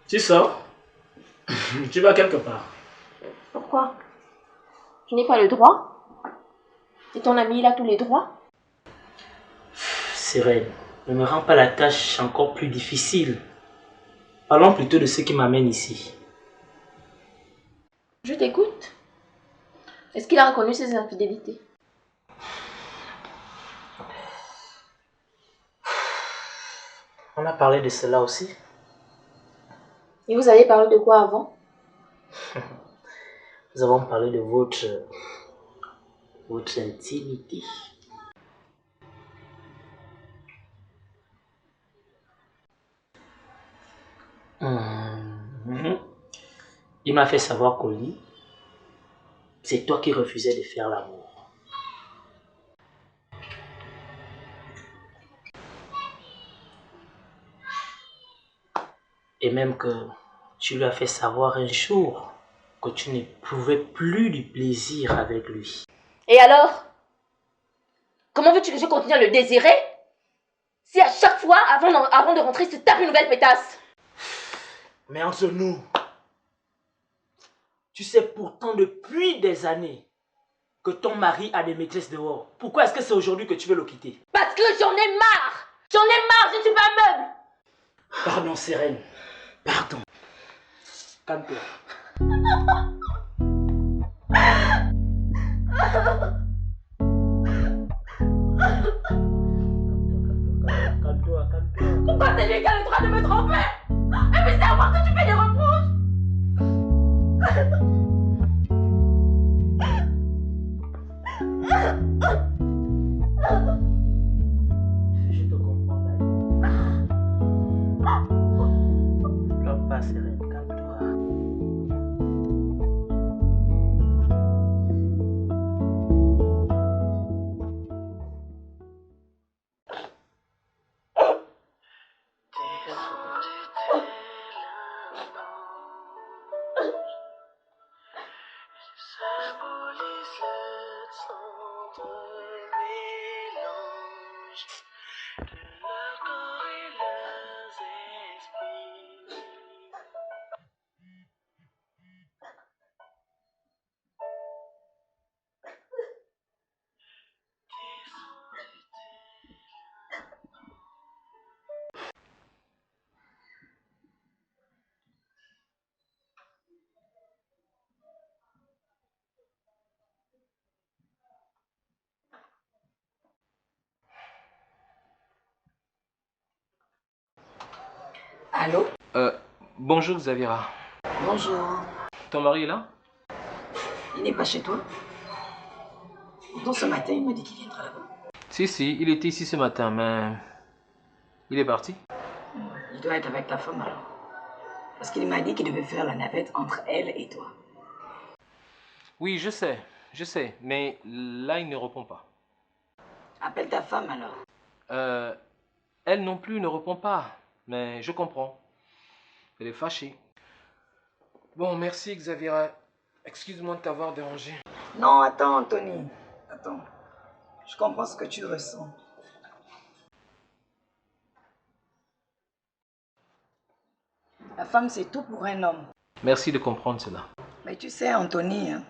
Tu sors? Tu vas quelque part? Pourquoi? Je n'ai pas le droit? Et ton ami, il a tous les droits? Sérène, ne me rends pas la tâche encore plus difficile. Parlons plutôt de ce qui m'amène ici. Je t'écoute. Est-ce qu'il a reconnu ses infidélités? On a parlé de cela aussi. Et vous avez parlé de quoi avant? Nous avons parlé de votre intimité. Il m'a fait savoir qu'au lit, c'est toi qui refusais de faire l'amour. Et même que tu lui as fait savoir un jour que tu n'éprouvais plus du plaisir avec lui. Et alors? Comment veux-tu que je continue à le désirer? Si à chaque fois, avant de rentrer, il se tape une nouvelle pétasse. Mais entre nous, tu sais pourtant depuis des années que ton mari a des maîtresses dehors. Pourquoi est-ce que c'est aujourd'hui que tu veux le quitter? Parce que j'en ai marre! J'en ai marre, je ne suis pas un meuble! Pardon, Sérène. Pardon. Calme-toi. Calme-toi, calme-toi. Pourquoi c'est lui qui a le droit de me tromper? Et puis c'est à moi que tu fais des reproches! Je te comprends, Naï. Pleure pas, Sérène, calme-toi. Allô? Bonjour Xaviera. Bonjour. Ton mari est là? Il n'est pas chez toi? Pourtant ce matin, il m'a dit qu'il viendra là-bas. Si, il était ici ce matin, mais il est parti. Il doit être avec ta femme alors. Parce qu'il m'a dit qu'il devait faire la navette entre elle et toi. Oui, je sais, mais là il ne répond pas. Appelle ta femme alors. Elle non plus ne répond pas, mais je comprends. Elle est fâchée. Bon, merci Xaviera. Excuse-moi de t'avoir dérangé. Non, attends Anthony. Attends. Je comprends ce que tu ressens. La femme, c'est tout pour un homme. Merci de comprendre cela. Mais tu sais, Anthony, hein,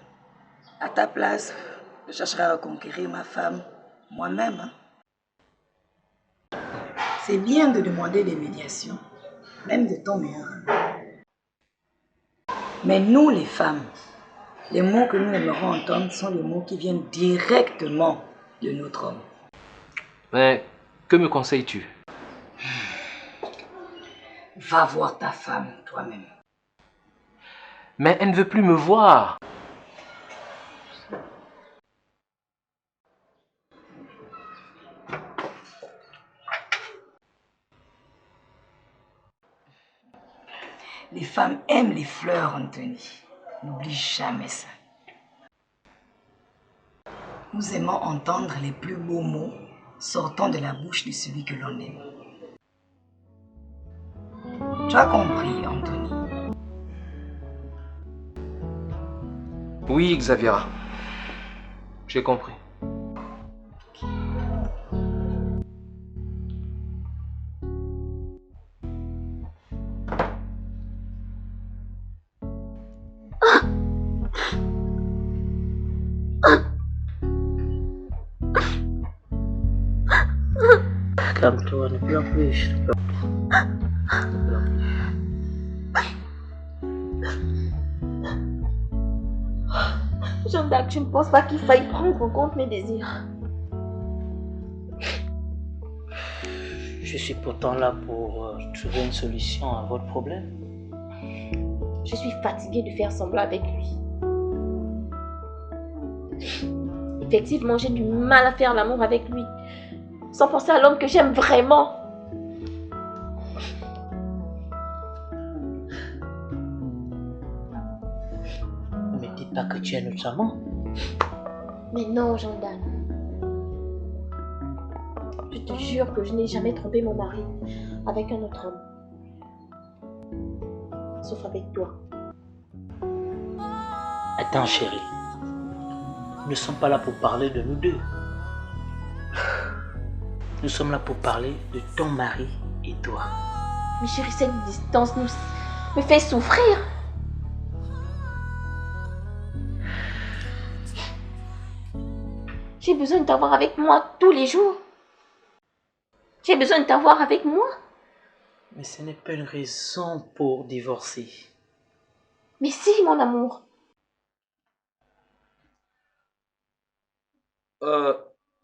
à ta place, je chercherai à reconquérir ma femme moi-même. Hein. C'est bien de demander des médiations, même de ton meilleur ami. Mais nous, les femmes, les mots que nous aimerons entendre sont les mots qui viennent directement de notre homme. Mais que me conseilles-tu? Va voir ta femme toi-même. Mais elle ne veut plus me voir. Les femmes aiment les fleurs, Anthony. N'oublie jamais ça. Nous aimons entendre les plus beaux mots sortant de la bouche de celui que l'on aime. Tu as compris, Anthony? Oui, Xaviera. J'ai compris. Calme-toi, ne pleure plus. Jeanne d'Arc, je ne pense pas qu'il faille prendre en compte mes désirs. Je suis pourtant là pour trouver une solution à votre problème. Je suis fatiguée de faire semblant avec lui. Effectivement, j'ai du mal à faire l'amour avec lui, sans penser à l'homme que j'aime vraiment. Ne me dis pas que tu es notre amant. Mais non, Jeanne. Je te jure que je n'ai jamais trompé mon mari avec un autre homme. Sauf avec toi. Attends, chérie. Nous ne sommes pas là pour parler de nous deux. Nous sommes là pour parler de ton mari et toi. Mais chérie, cette distance me fait souffrir. J'ai besoin de t'avoir avec moi tous les jours. J'ai besoin de t'avoir avec moi. Mais ce n'est pas une raison pour divorcer. Mais si, mon amour.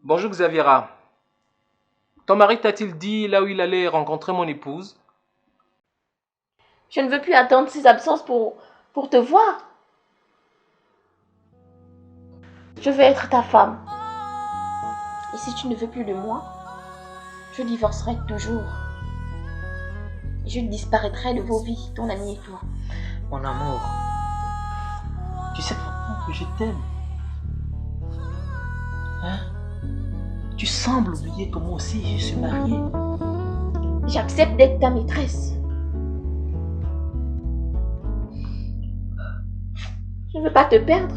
Bonjour Xaviera. Ton mari t'a-t-il dit là où il allait rencontrer mon épouse? Je ne veux plus attendre ses absences pour te voir. Je veux être ta femme. Et si tu ne veux plus de moi, je divorcerai toujours. Et je disparaîtrai de vos vies, ton ami et toi. Mon amour, tu sais pourtant que je t'aime. Hein? Tu sembles oublier que moi aussi je suis mariée. J'accepte d'être ta maîtresse. Je ne veux pas te perdre.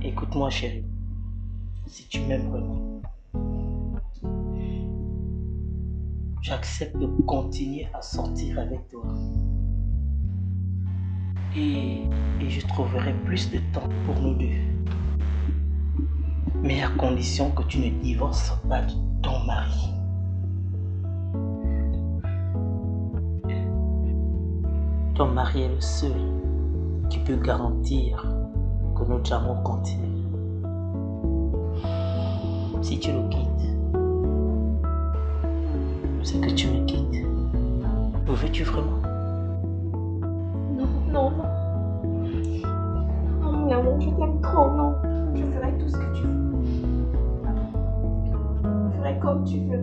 Écoute-moi, chérie. Si tu m'aimes vraiment, j'accepte de continuer à sortir avec toi. Et je trouverai plus de temps pour nous deux. Mais à condition que tu ne divorces pas de ton mari. Ton mari est le seul qui peut garantir que notre amour continue. si tu le quittes, c'est que tu me quittes. Le veux-tu vraiment? Non, non, non. Oh mon amour, je t'aime trop, non. Je ferai tout ce que tu veux. Je ferai comme tu veux.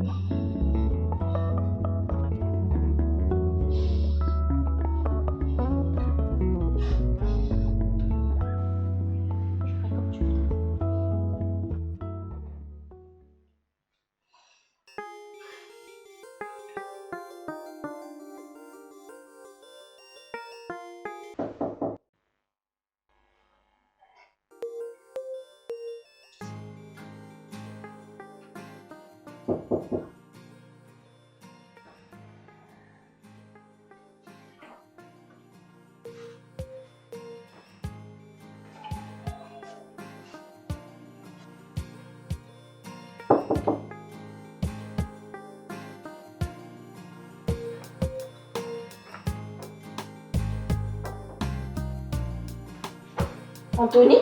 Anthony?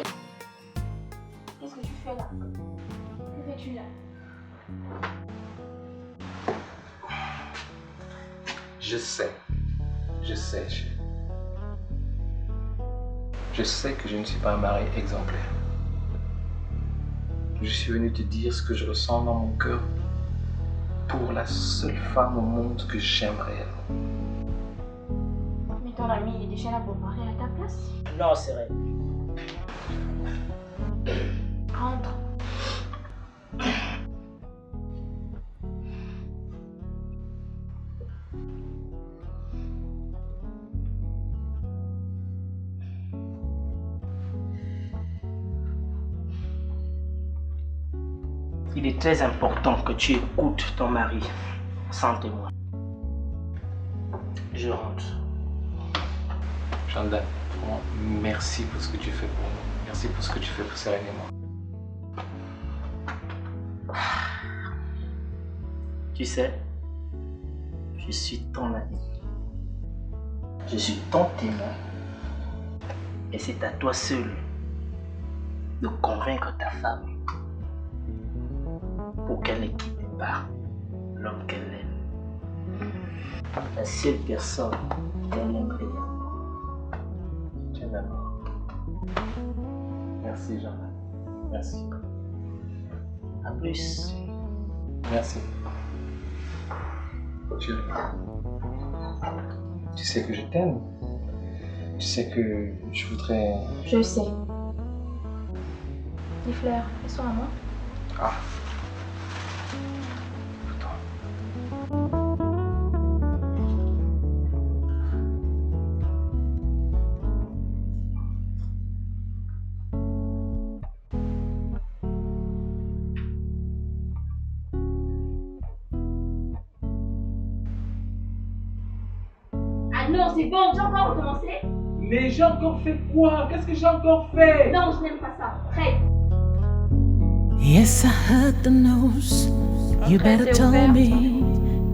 Qu'est-ce que tu fais là? Que fais-tu là? Je sais, chérie. Je sais que je ne suis pas un mari exemplaire. Je suis venu te dire ce que je ressens dans mon cœur pour la seule femme au monde que j'aime réellement. Mais ton ami il est déjà là pour marier à ta place. Non, c'est vrai. Rentre. Il est très important que tu écoutes ton mari sans témoin. Je rentre. Chanda, vraiment, merci pour ce que tu fais pour nous. Merci pour ce que tu fais pour Serena et moi. Tu sais, je suis ton ami. Je suis ton témoin. Et c'est à toi seul de convaincre ta femme pour qu'elle ne quitte pas l'homme qu'elle aime. La seule personne qu'elle aime réellement. Tu m'aimes. Merci, Jean. Merci. À plus. Merci. Chérie, tu sais que je t'aime. Tu sais que je voudrais... Je sais. Les fleurs, elles sont à moi. Ah. Ah non, c'est bon, j'ai encore recommencé. Mais j'ai encore fait quoi? Qu'est-ce que j'ai encore fait? Non, je n'aime pas ça. Prête. Yes, I heard the news. You better tell me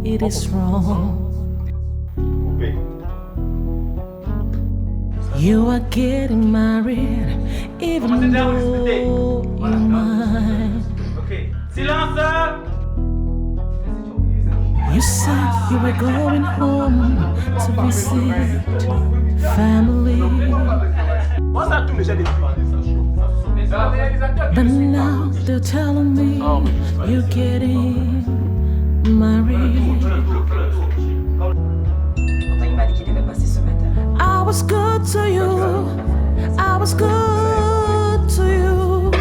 it is wrong. You are getting married, even though you're mine. Ok, silence! You said you were going home to visit family. But now they're telling me you're getting married. I was good to you. I was good to you.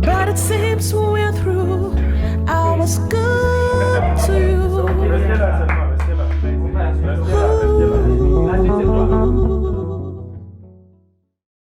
But it seems we're through. I was good to you. Ooh.